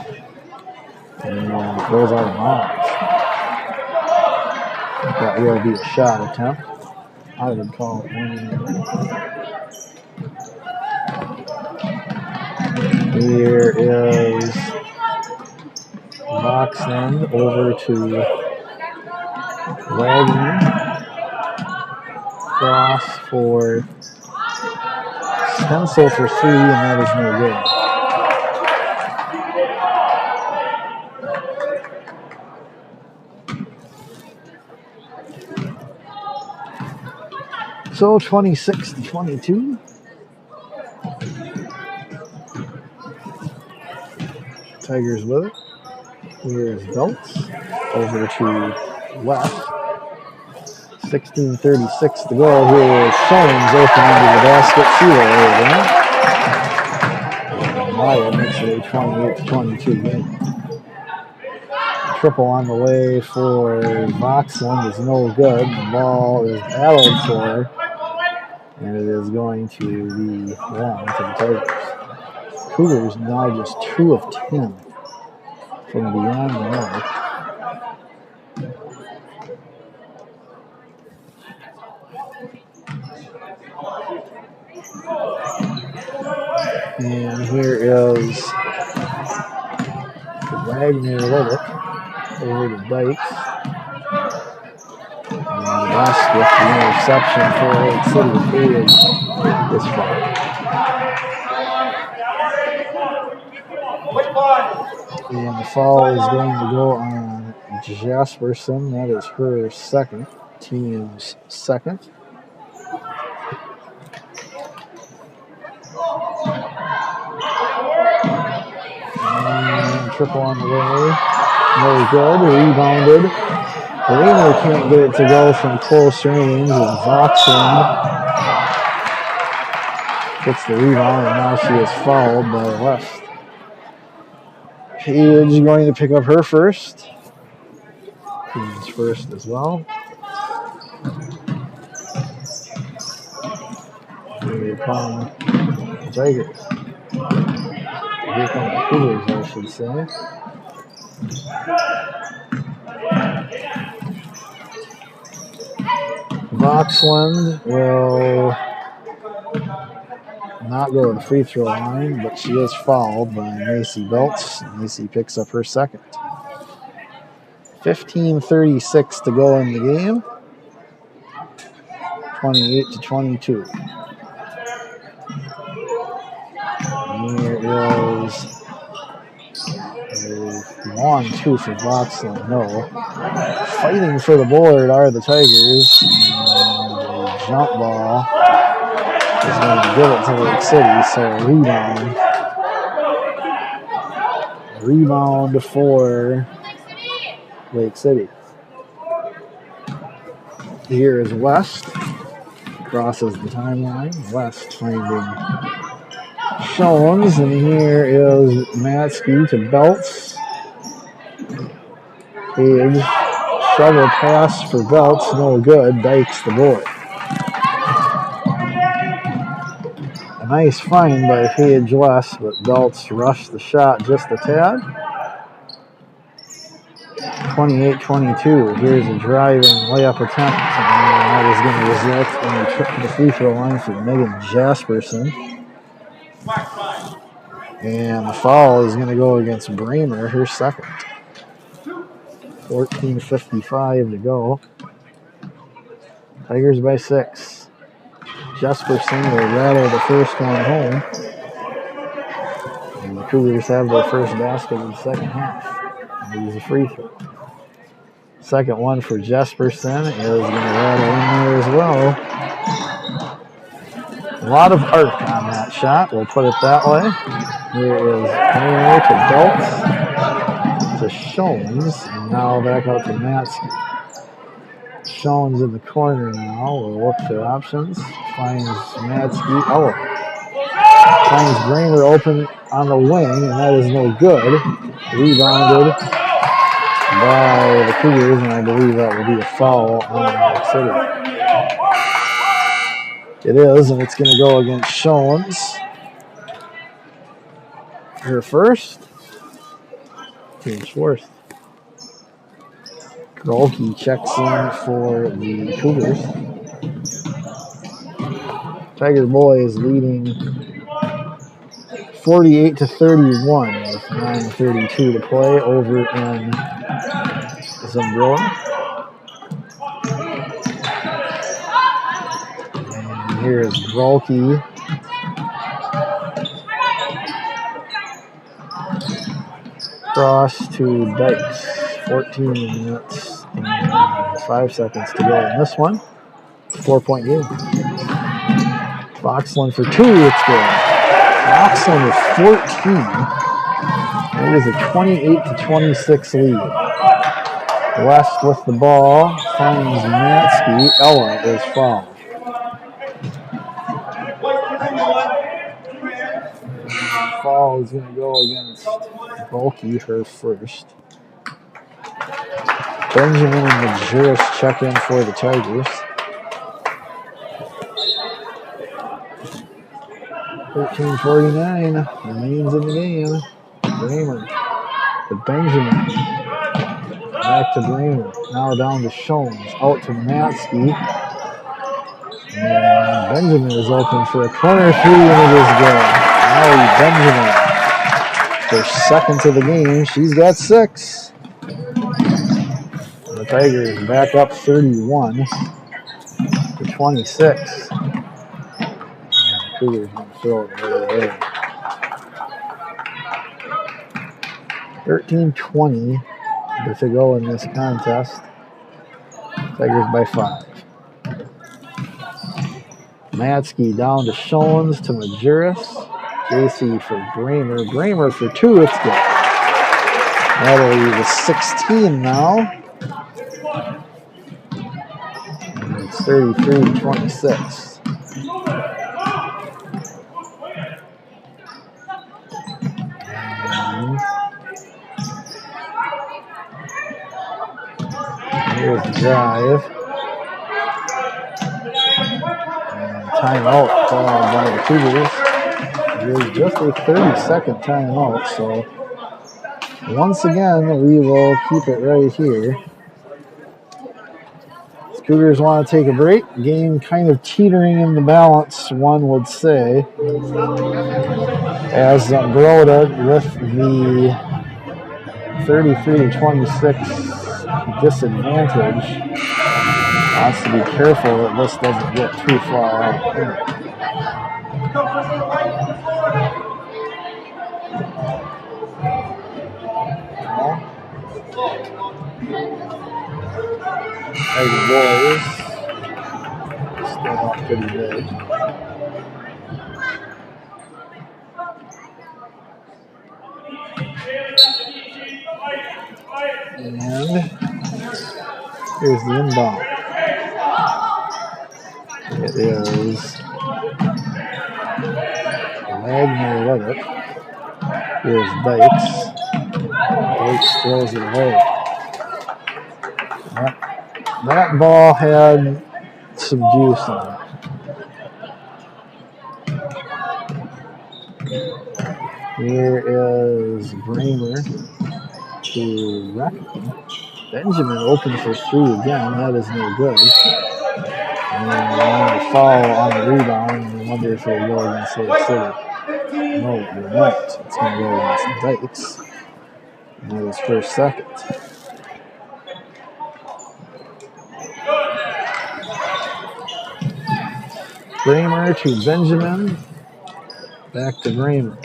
And it goes out of bounds. That will be a shot attempt. I would call it one. Here is Voxland over to Wagner. Cross for Stencil for 3, and that is no good. So 26-22. Tigers with it. Here's Belts over to West. 16:36 to go. Here is Schoens open into the basket. She will lay it in. Maya makes it a 28-22 game. Triple on the way for Voxland is no good. The ball is battled for, and it is going to be long to the Tigers. Cougars now just 2 of 10 from beyond the arc. And here is Wagner with it over to Dykes. And West with the interception for Lake City this far. And the foul is going to go on Jasperson. That is her second, team's second. And triple on the way. No good. Rebounded. Rayner can't get it to go from close range. And Voxland gets the rebound, and now she is fouled by West. Page going to pick up her first. Team's first as well. Here come the Tigers. Here come the Cougars, I should say. Voxland will not go to the free throw line, but she is fouled by Macy Belts. Macy picks up her second. 15:36 to go in the game. 28-22. Here is a long two for Voxland. No. Fighting for the board are the Tigers. And a jump ball is going to give it to Lake City, so a rebound. Rebound for Lake City. Here is West. Crosses the timeline. West finding Jones, and here is Matsky to Belts. Page, shovel pass for Belts, no good. Dykes the board. A nice find by Paige West, but Belts rushed the shot just a tad. 28-22. Here's a driving layup attempt, and that is going to result in a trip to the free throw line for Megan Jasperson. And the foul is going to go against Bramer, her second. 14:55 to go. Tigers by 6. Jasperson will rattle the first one home. And the Cougars have their first basket in the second half. And use a free throw. Second one for Jesperson is going to rattle in there as well. A lot of arc on that shot, we'll put it that way. Here is Henry to Belts, to Shones, and now back out to Matsky. Shones in the corner now, will look for options. Finds Matsky, finds Bramer open on the wing, and that is no good. Rebounded by the Cougars, and I believe that will be a foul on Lake City. It is, and it's going to go against Shones. Her first. Team's fourth. Grolke checks in for the Cougars. Tiger Boys leading 48-31 with 9:32 to play over in Zumnbrota. And here is Grolke. Cross to Dykes. 14 minutes and 5 seconds to go in this one. It's a 4-point game. Voxland for 2, it's good. Voxland with 14. It is a 28-26 lead. West with the ball, finds Matsky. Ella is fouled. Foul is going to go against Bulky, her first. Benjamin and Majerus check in for the Tigers. 13:49 remains in the game. Bramer to Benjamin. Back to Bramer. Now down to Shones. Out to Matsky. And Benjamin is open for a corner three, and it is good. Molly Benjamin, her second of the game. She's got 6. The Tigers back up 31-26. And the Cougars going to throw it right away. 13:20 to go in this contest. Tigers by 5. Matsky down to Shones to Majerus. JC for Bramer. Bramer for 2. It's good. Natalie with 16 now. And it's 33-26. And here's the drive. Timeout called by the Cougars. It is just a 30-second timeout, so once again, we will keep it right here. The Cougars want to take a break. Game kind of teetering in the balance, one would say, as Zumbrota with the 33-26 disadvantage wants to be careful that this doesn't get too far out. Tiger boys still up pretty big. And here's the inbound. It is Wagner with it. Here's Dykes. Dykes throws it away. That ball had some juice on it. Here is Bramer to Reckon. Benjamin open for 3 again. That is no good. And a foul on the rebound. And I wonder if it'll go against Lake City. No, it will not. It's going to go against Dykes. And that is her second. Bramer to Benjamin. Back to Bramer.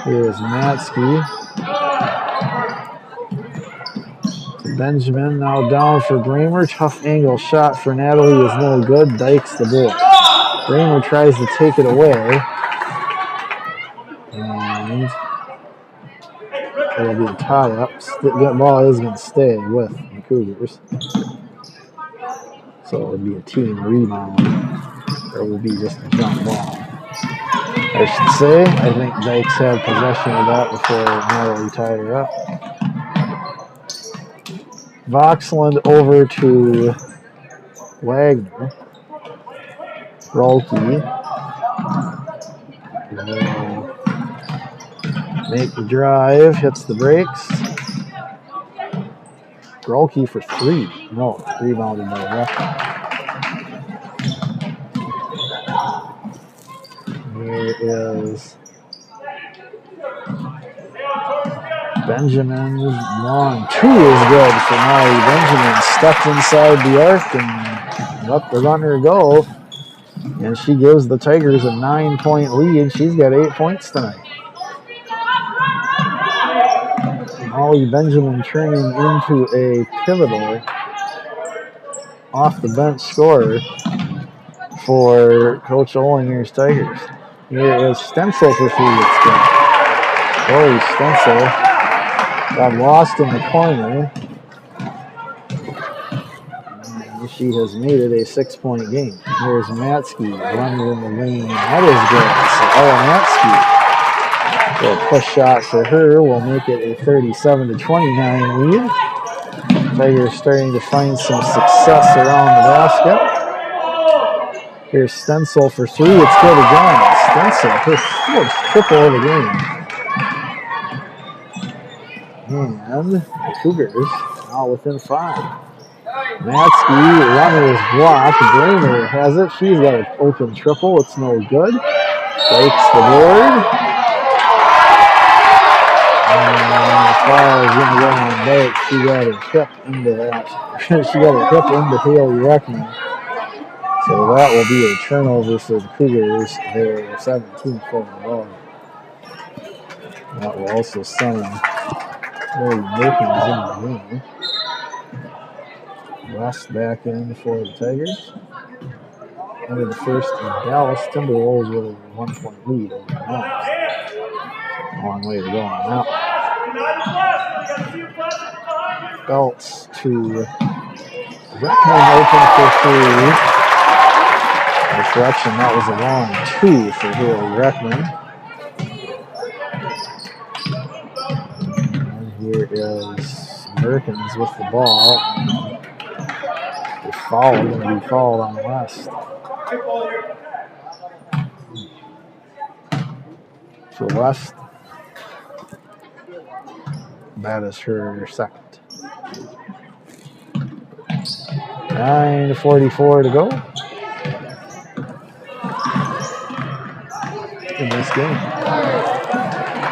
Here's Matsky. Benjamin now down for Bramer. Tough angle shot for Natalie is no good. Dykes the ball. Bramer tries to take it away. And it'll be a tie-up. That ball is going to stay with the Cougars. So it would be a team rebound. Or it would be just a jump ball. I should say, I think Dykes had possession of that before Natalie tied her up. Voxland over to Wagner. Rolke will make the drive, hits the brakes. Rolke for 3. No, rebounded by Ruffin. Here is Benjamin. Long 2 is good for Molly Benjamin. Stepped inside the arc and let the runner go. And she gives the Tigers a 9-point lead. She's got 8 points tonight. Molly Benjamin turning into a pivotal off-the-bench scorer for Coach Olinger's Tigers. Here is Stencil for 3. It's good. Lori Stencil got lost in the corner. And She has made it a 6-point game. Here's Matsky running in the lane. That is good. So Matsky, a push shot for her will make it a 37-29 lead. Tigers starting to find some success around the basket. Here's Stencil for three. It's good again. Stencil, her fourth triple of the game. And the Cougars now within 5. Matsky, runner's block. Bramer has it. She's got an open triple. It's no good. Breaks the board. And the foul is going to go on Bart. She got her hip into that. She got her hip into Haley Reckman. So that will be a turnover for the Cougars. Their 17th for the ball. That will also send Lily Merkins in the game. West back in for the Tigers. Under the first, Dallas Timberwolves with a 1-point lead over the Hawks. Long way to go on that one. Belts to Reckman open for three. Deflection, that was a long 2 for Haley Reckman. And here is Merkins with the ball. The foul is going to be called on West. For West, that is her second. 9:44 to go in this game.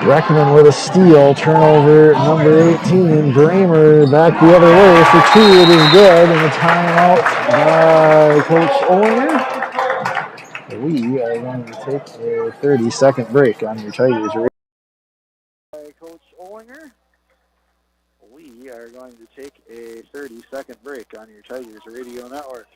Reckman with a steal, turnover number 18. Bramer back the other way for 2. It is good, and a timeout by Coach Olinger. We are going to take a 30-second break on your Tigers radio. By Coach Olinger. We are going to take a 30-second break on your Tigers Radio Network.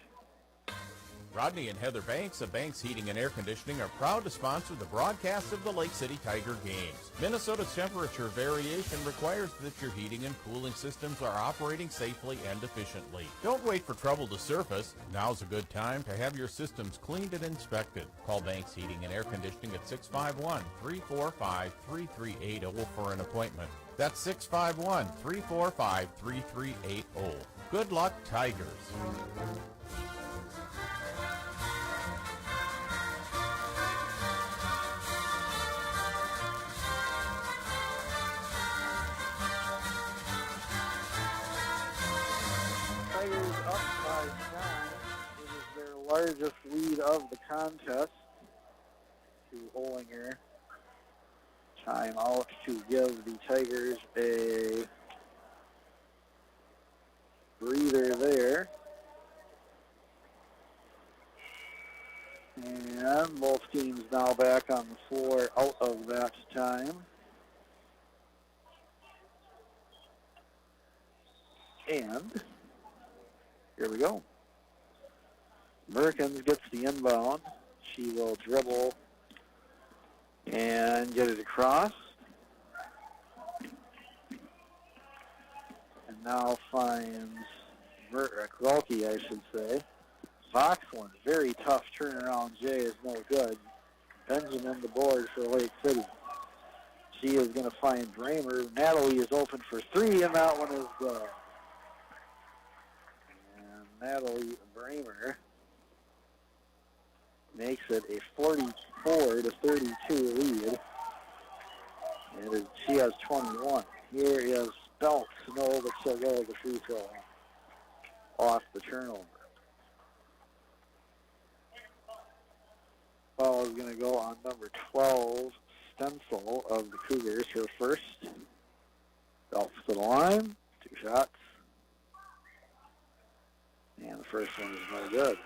Rodney and Heather Banks of Banks Heating and Air Conditioning are proud to sponsor the broadcast of the Lake City Tiger games. Minnesota's temperature variation requires that your heating and cooling systems are operating safely and efficiently. Don't wait for trouble to surface. Now's a good time to have your systems cleaned and inspected. Call Banks Heating and Air Conditioning at 651-345-3380 for an appointment. That's 651-345-3380. Good luck, Tigers. Tigers up by 9. It is their largest lead of the contest. To Olinger. Timeout to give the Tigers a breather there. And both teams now back on the floor out of that time. And here we go. Merkins gets the inbound. She will dribble and get it across. And now finds Krolke, I should say. Voxland, very tough turnaround. Jay is no good. Benjamin the board for Lake City. She is going to find Bramer. Natalie is open for 3, and that one is good. And Natalie Bramer makes it a 44-32 lead. And she has 21. Here is Belts. No, but she'll go with the free throw off the turnover. Foul is going to go on number 12, Stencil of the Cougars, her first. Belts to the line. 2 shots. And the first one is no good.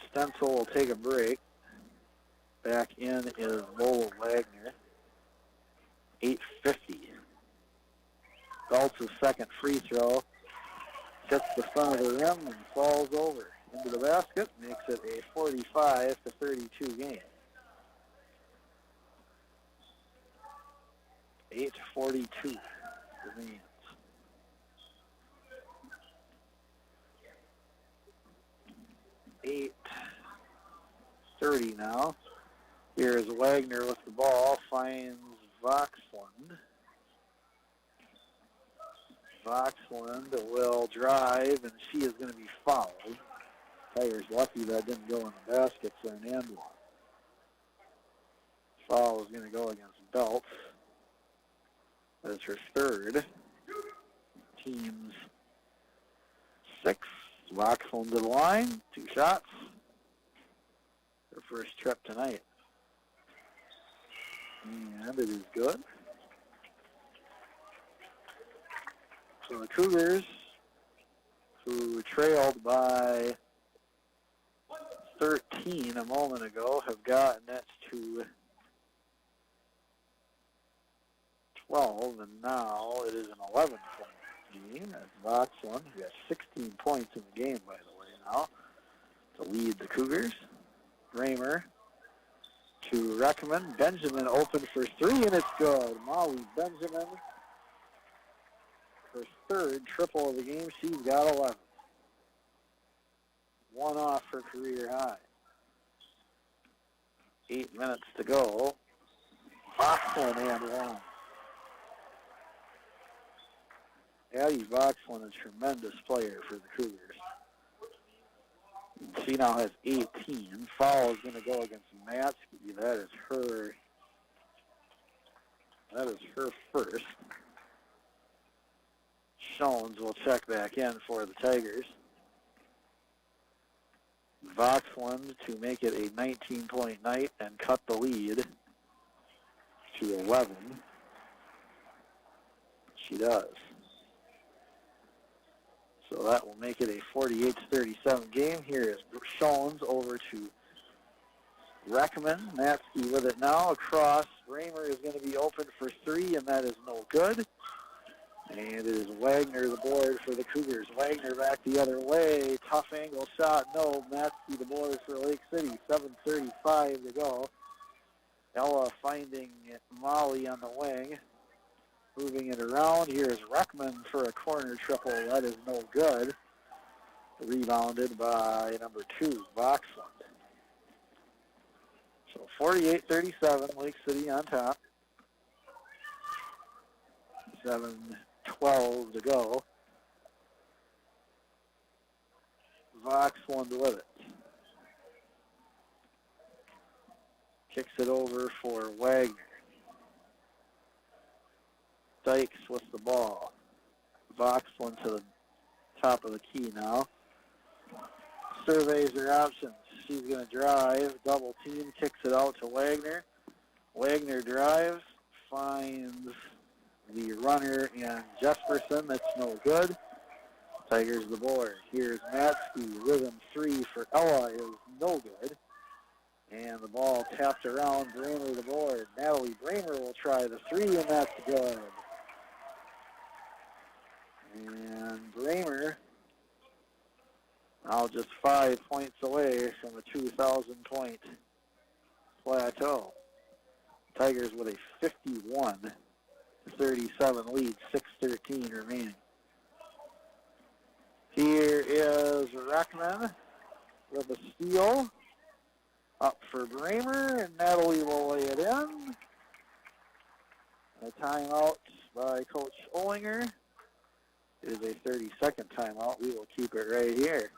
Stencil will take a break. Back in is Lola Wagner. 8:50. Belts' second free throw. Hits the front of the rim and falls over into the basket. Makes it a 45-32 game. 8:42 remains. 8:30 now. Here is Wagner with the ball, finds Voxland. Voxland will drive, and she is going to be fouled. Tigers lucky that didn't go in the basket for an and one. Foul is going to go against Belt. That's her third. Team's 6. Voxland to the line, 2 shots. Her first trip tonight. And it is good. So the Cougars, who trailed by 13 a moment ago, have gotten it to 12, and now it is an 11-point game. As Voxland, who has 16 points in the game, by the way, now, to lead the Cougars. Raymer to Reckerman. Benjamin open for 3, and it's good. Molly Benjamin, her third triple of the game. She's got 11. 1 off her career high. 8 minutes to go. Voxland and 1. Addie Voxland, a tremendous player for the Cougars. She now has 18. Foul is going to go against Matsky. That is her first. Shones will check back in for the Tigers. Voxland to make it a 19-point night and cut the lead to 11. She does. So that will make it a 48-37 game. Here is Shones over to Reckman. Matsky with it now. Across. Raymer is going to be open for 3, and that is no good. And it is Wagner the board for the Cougars. Wagner back the other way. Tough angle shot. No. Matsky the board for Lake City. 7:35 to go. Ella finding Molly on the wing. Moving it around. Here's Reckman for a corner triple. That is no good. Rebounded by number 2, Voxland. So 48-37, Lake City on top. 7:12 to go. Voxland with it. Kicks it over for Wagner. Dykes with the ball. Voxland to the top of the key now. Surveys her options. She's going to drive. Double team. Kicks it out to Wagner. Wagner drives. Finds the runner in Jesperson. That's no good. Tigers the board. Here's Matsky. Rhythm 3 for Ella is no good. And the ball tapped around. Bramer the board. Natalie Bramer will try the 3, and that's good. And Bramer now just 5 points away from a 2,000-point plateau. Tigers with a 51-37 lead, 6:13 remaining. Here is Reckman with a steal. Up for Bramer, and Natalie will lay it in. A timeout by Coach Olinger. It is a 30-second timeout. We will keep it right here.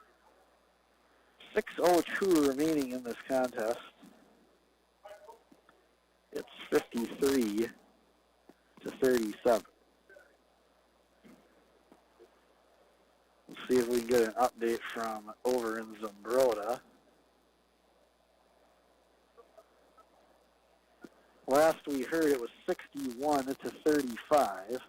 6:02 remaining in this contest. It's 53-37. Let's see if we can get an update from over in Zumbrota. Last we heard it was 61-35.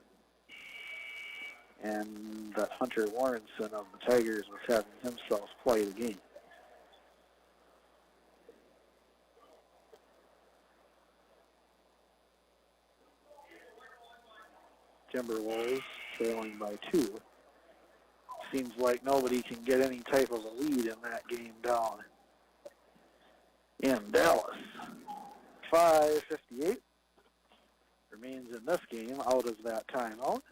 And that Hunter Warrenson of the Tigers was having himself quite a game. Timberwolves trailing by 2. Seems like nobody can get any type of a lead in that game down in Dallas. 5:58 remains in this game out of that timeout.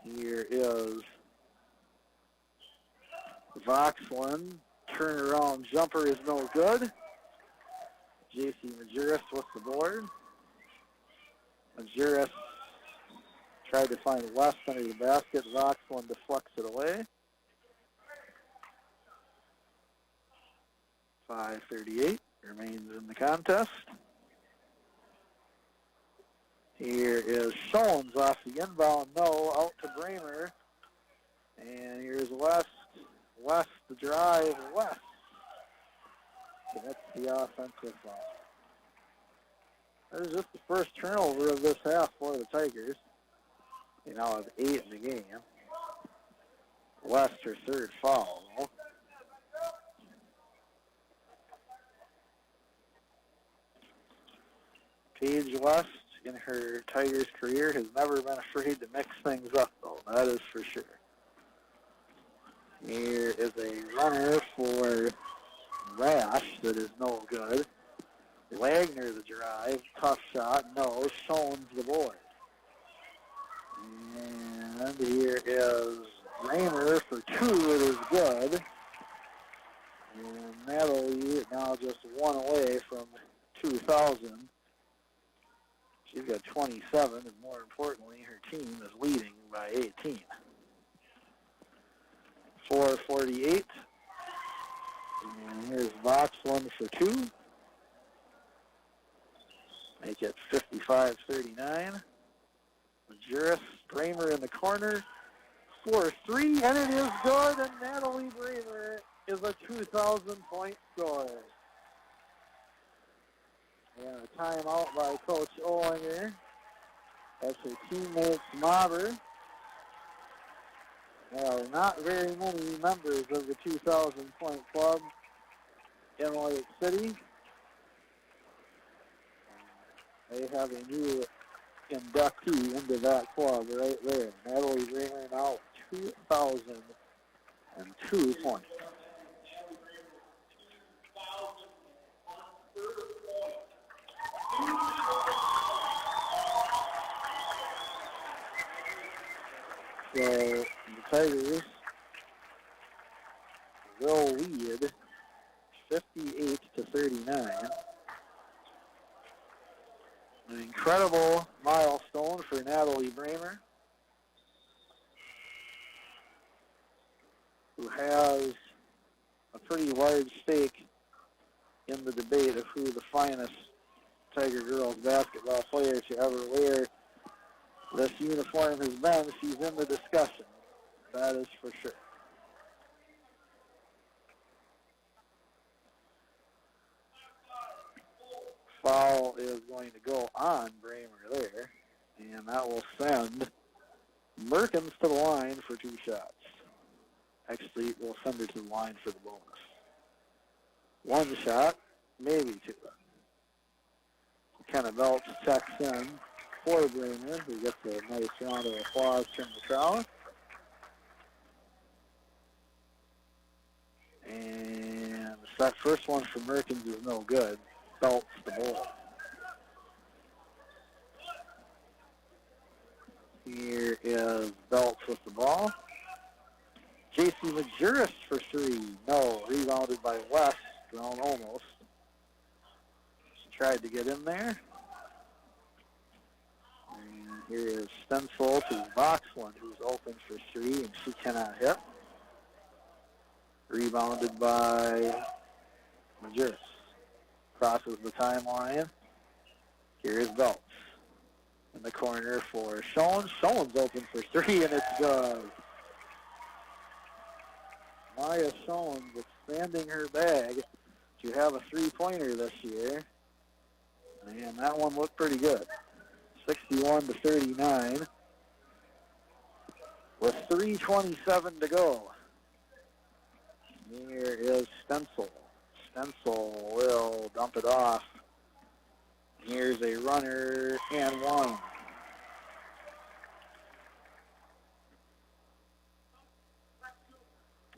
Here is Voxland. Turnaround jumper is no good. J.C. Majerus with the board. Majerus tried to find West under the basket. Voxland deflects it away. 5:38 remains in the contest. Here is Schoens off the inbound. No, out to Bramer. And here's West. West, the drive. West commits the offensive foul. That is just the first turnover of this half for the Tigers. They now have 8 in the game. West, her third foul. Paige West, in her Tigers career, has never been afraid to mix things up, though. That is for sure. Here is a runner for Rash that is no good. Wagner the drive. Tough shot. No. Schoens the board. And here is Raymer for 2. It is good. And Natalie now just 1 away from 2,000. She's got 27, and more importantly, her team is leading by 18. 4:48. And here's Voxland for 2. Make it 55-39. Majerus, Bramer in the corner for 3, and it is good, and Natalie Bramer is a 2,000-point scorer. And a timeout by Coach Olinger. That's her teammates Mauber. There are not very many members of the 2,000-point club in Lake City. They have a new inductee into that club right there. Natalie Bramer now 2,002 points. So the Tigers will lead 58-39. An incredible milestone for Natalie Bramer, who has a pretty large stake in the debate of who the finest Tiger girls basketball player to ever wear this uniform has been. She's in the discussion. That is for sure. Foul is going to go on Bramer there, and that will send Merkins to the line for 2 shots. Actually, we'll send her to the line for the bonus. 1 shot, maybe 2. Kenna Belts checks in for Bramer, who gets a nice round of applause from the crowd. And that first one for Merkins is no good. Belts the ball. Here is Belts with the ball. J.C. Majerus for 3. No. Rebounded by West. Well, almost. She tried to get in there. And here is Stencil to Voxland, who's open for 3, and she cannot hit. Rebounded by Majerus. Crosses the timeline. Here is Belts in the corner for Schoens. Schoens open for 3, and it's good. Maya Schoens expanding her bag to have a 3-pointer this year. And that one looked pretty good. 61-39 with 3:27 to go. Here is Stencil. Stencil will dump it off. Here's a runner and 1.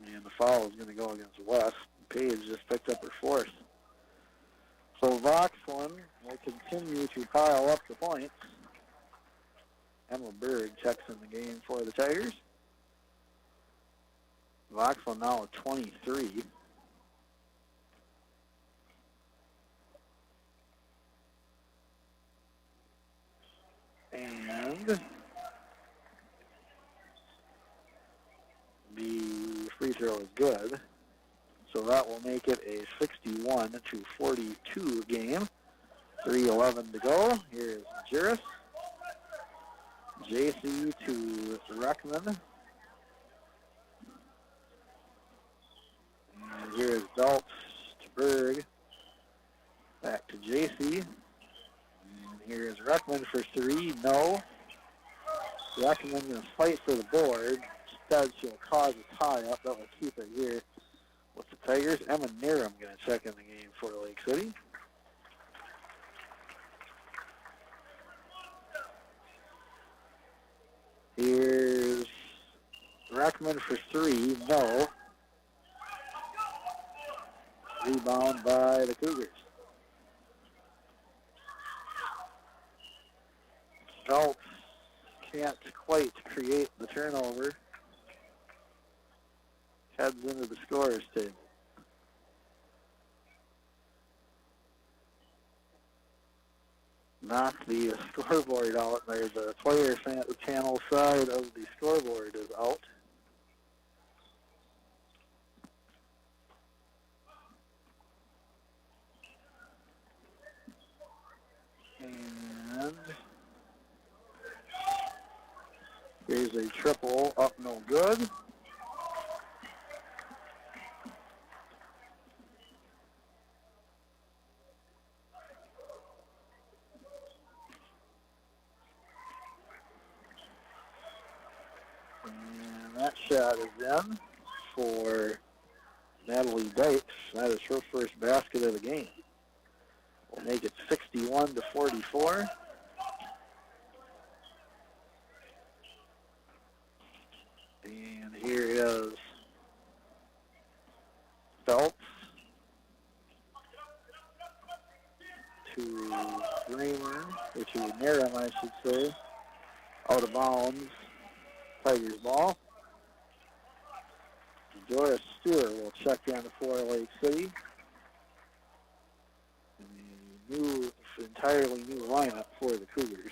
And the foul is going to go against West. Page just picked up her 4th. So Voxland will continue to pile up the points Emma Berg checks in the game for the Tigers. Voxel now at 23. And the free throw is good. So that will make it a 61-42 game. 3:11 to go. Here's Juris. JC to Reckman. And here's Belts to Berg. Back to JC. And here's Reckman for three. No. Reckman going to fight for the board. Instead, she'll cause a tie-up. That will keep it here with the Tigers. Emma Niram going to check in the game for Lake City. Here's Reckman for three. No. Rebound by the Cougars. Phelps can't quite create the turnover. Heads into the scorer's table. Knock the scoreboard out. There's a player channel side of the scoreboard is out. And here's a triple up, no good. That shot is in for Natalie Dykes. That is her first basket of the game. We'll make it 61-44. And here is Phelps to Bramer, or to Naram, I should say. Out of bounds. Tigers ball. Doris Stewart will check in for Lake City. Entirely new lineup for the Cougars.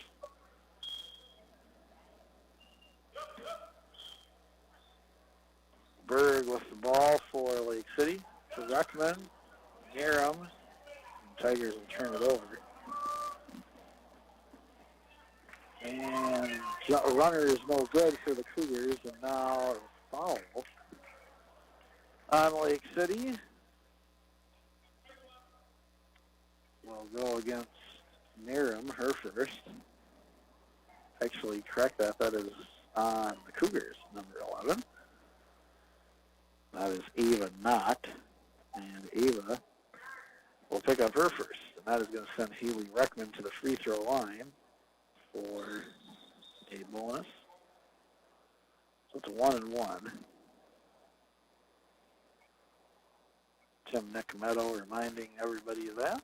Berg with the ball for Lake City. To Reckman. Naram. Tigers will turn it over. And runner is no good for the Cougars, and now a foul on Lake City. Will go against Naram, her first. Actually, correct that. That is on the Cougars, number 11. That is Ava Knott, and Ava will pick up her first, and that is going to send Haley Reckman to the free throw line for a bonus. So it's a 1-and-1. Tim Nicometto reminding everybody of that.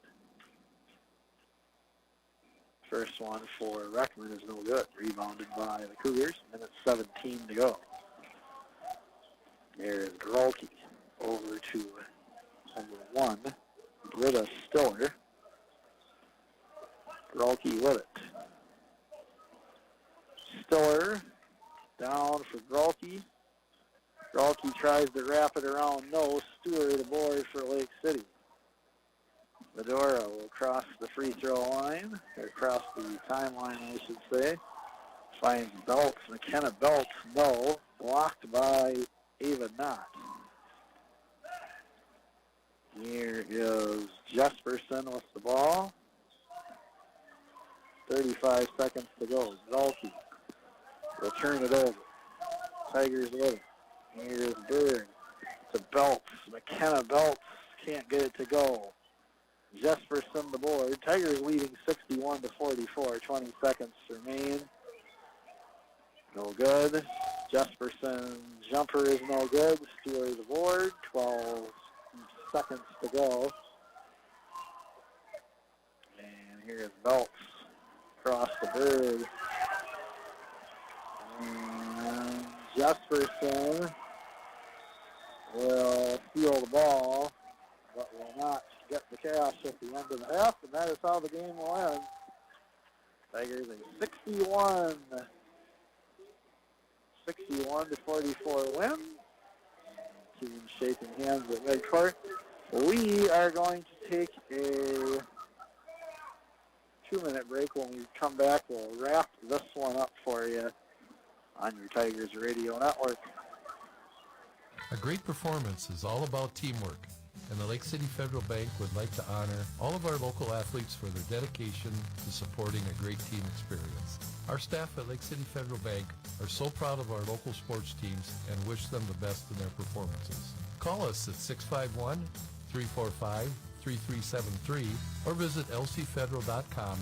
First one for Reckman is no good. Rebounded by the Cougars. Minute 17 to go. There's Grolke over to number 1, Britta Stiller. Grolke with it. Stiller down for Grolke. Grolke tries to wrap it around. No. Stewart aboard for Lake City. Medora will cross the free throw line, or cross the timeline, I should say. Finds Belts. McKenna Belts, no. Blocked by Ava Knott. Here is Jesperson with the ball. 35 seconds to go. Grolke will turn it over. Tigers with it. Here's Berg to Belts. McKenna Belts can't get it to go. Jesperson the board. Tigers leading 61-44. 20 seconds remain. No good. Jesperson jumper is no good. Steeler the board. 12 seconds to go. And here's Belts. Across the Berg. And Jesperson will steal the ball, but will not get the cash at the end of the half, and that is how the game will end. Tigers a 61-44 win. Teams shaking hands at midcourt. We are going to take a 2-minute break. When we come back, we'll wrap this one up for you on your Tigers Radio Network. A great performance is all about teamwork, and the Lake City Federal Bank would like to honor all of our local athletes for their dedication to supporting a great team experience. Our staff at Lake City Federal Bank are so proud of our local sports teams and wish them the best in their performances. Call us at 651-345-3373 or visit lcfederal.com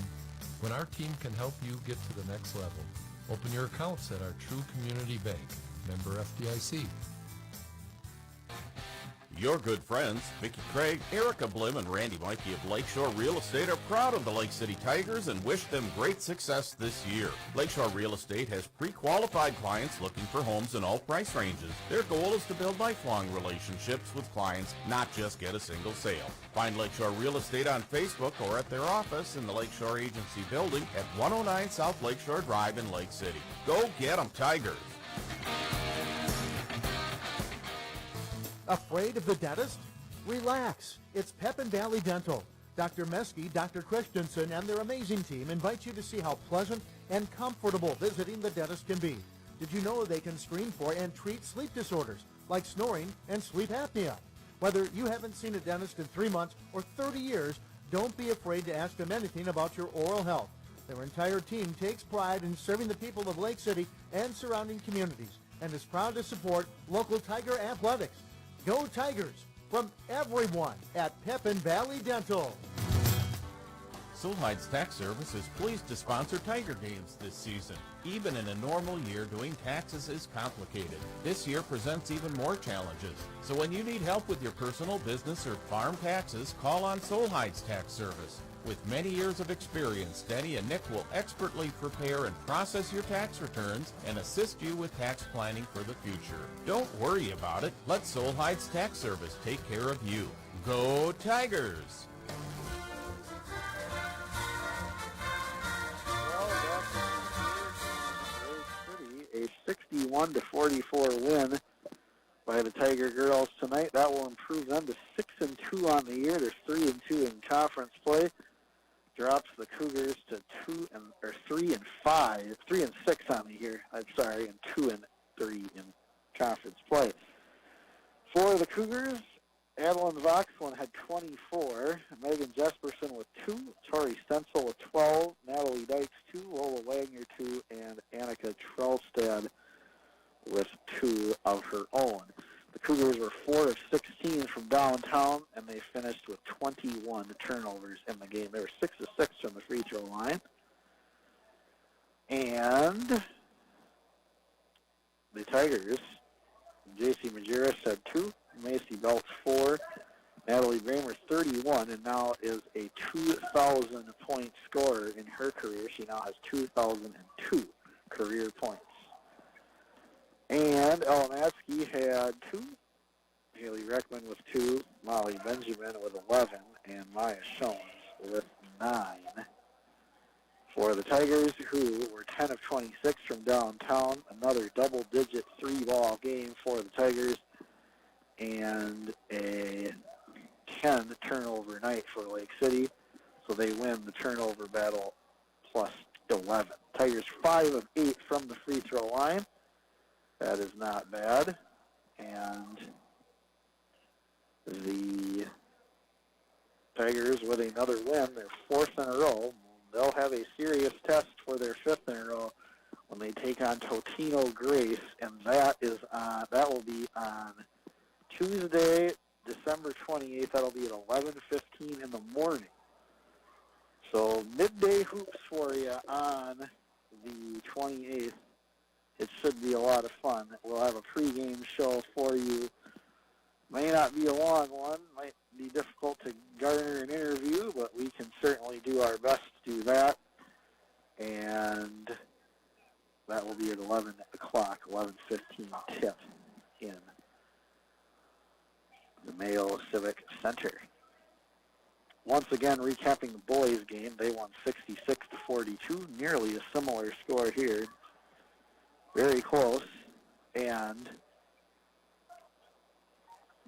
when our team can help you get to the next level. Open your accounts at our True Community Bank, member FDIC. Your good friends, Vicki Craig, Erica Blim, and Randy Mikey of Lakeshore Real Estate are proud of the Lake City Tigers and wish them great success this year. Lakeshore Real Estate has pre-qualified clients looking for homes in all price ranges. Their goal is to build lifelong relationships with clients, not just get a single sale. Find Lakeshore Real Estate on Facebook or at their office in the Lakeshore Agency building at 109 South Lakeshore Drive in Lake City. Go get 'em, Tigers! Afraid of the dentist? Relax. It's Pepin Valley Dental. Dr. Meske, Dr. Christensen, and their amazing team invite you to see how pleasant and comfortable visiting the dentist can be. Did you know they can screen for and treat sleep disorders like snoring and sleep apnea? Whether you haven't seen a dentist in 3 months or 30 years, don't be afraid to ask them anything about your oral health. Their entire team takes pride in serving the people of Lake City and surrounding communities and is proud to support local Tiger athletics. Go Tigers! From everyone at Pepin Valley Dental. Solheid's Tax Service is pleased to sponsor Tiger games this season. Even in a normal year, doing taxes is complicated. This year presents even more challenges. So when you need help with your personal, business, or farm taxes, call on Solheid's Tax Service. With many years of experience, Denny and Nick will expertly prepare and process your tax returns and assist you with tax planning for the future. Don't worry about it. Let Solheid's Tax Service take care of you. Go Tigers! A 61-44 win by the Tiger girls tonight. That will improve them to 6-2 on the year. They're 3-2 in conference play. Drops the Cougars to 3-6 on the year. I'm sorry, and 2-3 in conference play. For the Cougars, Adeline Voxlin had 24, Megan Jesperson with 2, Tori Stencil with 12, Natalie Dykes 2, Lola Wagner 2, and Annika Trellstad with 2 of her own. The Cougars were 4 of 16 from downtown, and they finished with 21 turnovers in the game. They were 6 of 6 from the free throw line. And the Tigers, J.C. Majerus had 2, Macy Belts 4, Natalie Bramer 31, and now is a 2,000-point scorer in her career. She now has 2,002 career points. And Ella Matsky had 2, Haley Reckman with 2, Molly Benjamin with 11, and Maya Schoens with 9. For the Tigers, who were 10 of 26 from downtown, another double-digit 3-ball game for the Tigers, and a 10 turnover night for Lake City, so they win the turnover battle plus 11. Tigers 5 of 8 from the free throw line. That is not bad. And the Tigers with another win, their 4th in a row. They'll have a serious test for their 5th in a row when they take on Totino Grace, and that will be on Tuesday, December 28th. That'll be at 11:15 in the morning. So midday hoops for you on the 28th. It should be a lot of fun. We'll have a pregame show for you. May not be a long one. Might be difficult to garner an interview, but we can certainly do our best to do that. And that will be at Mayo Civic Center. Once again, recapping the boys' game, they won 66-42, nearly a similar score here. Very close, and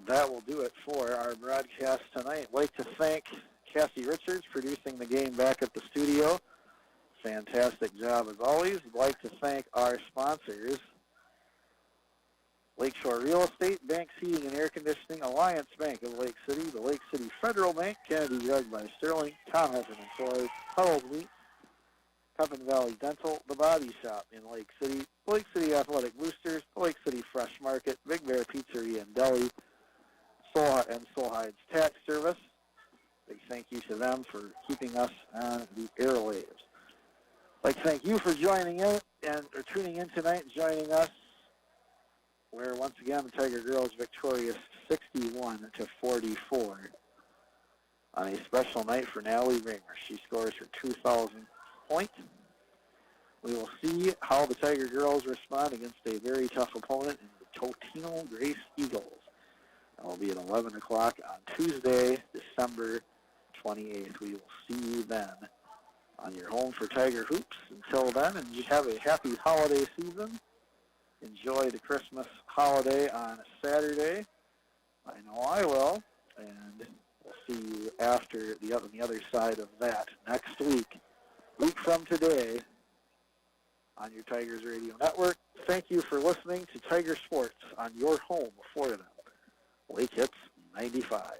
that will do it for our broadcast tonight. I'd like to thank Cassie Richards producing the game back at the studio. Fantastic job as always. I'd like to thank our sponsors, Lakeshore Real Estate, Banks Heating and Air Conditioning, Alliance Bank of Lake City, the Lake City Federal Bank, Kennedy Drug by Sterling, Tom Heffernan Ford, Huddled Wheat, Pepin Valley Dental, The Body Shop in Lake City, Lake City Athletic Boosters, Lake City Fresh Market, Big Bear Pizzeria and Deli, and Solheid's Tax Service. Big thank you to them for keeping us on the airwaves. I'd like to thank you for joining in or tuning in tonight and joining us, where once again the Tiger girls victorious 61-44 on a special night for Natalie Ringer. She scores her 2,000th point. We will see how the Tiger girls respond against a very tough opponent in the Totino Grace Eagles. That will be at 11 o'clock on Tuesday, December 28th. We will see you then on your home for Tiger Hoops. Until then, and you have a happy holiday season. Enjoy the Christmas holiday on Saturday. I know I will. And we'll see you after on the other side of that next week from today on your Tigers Radio Network. Thank you for listening to Tiger Sports on your home for them. Lake Hits 95.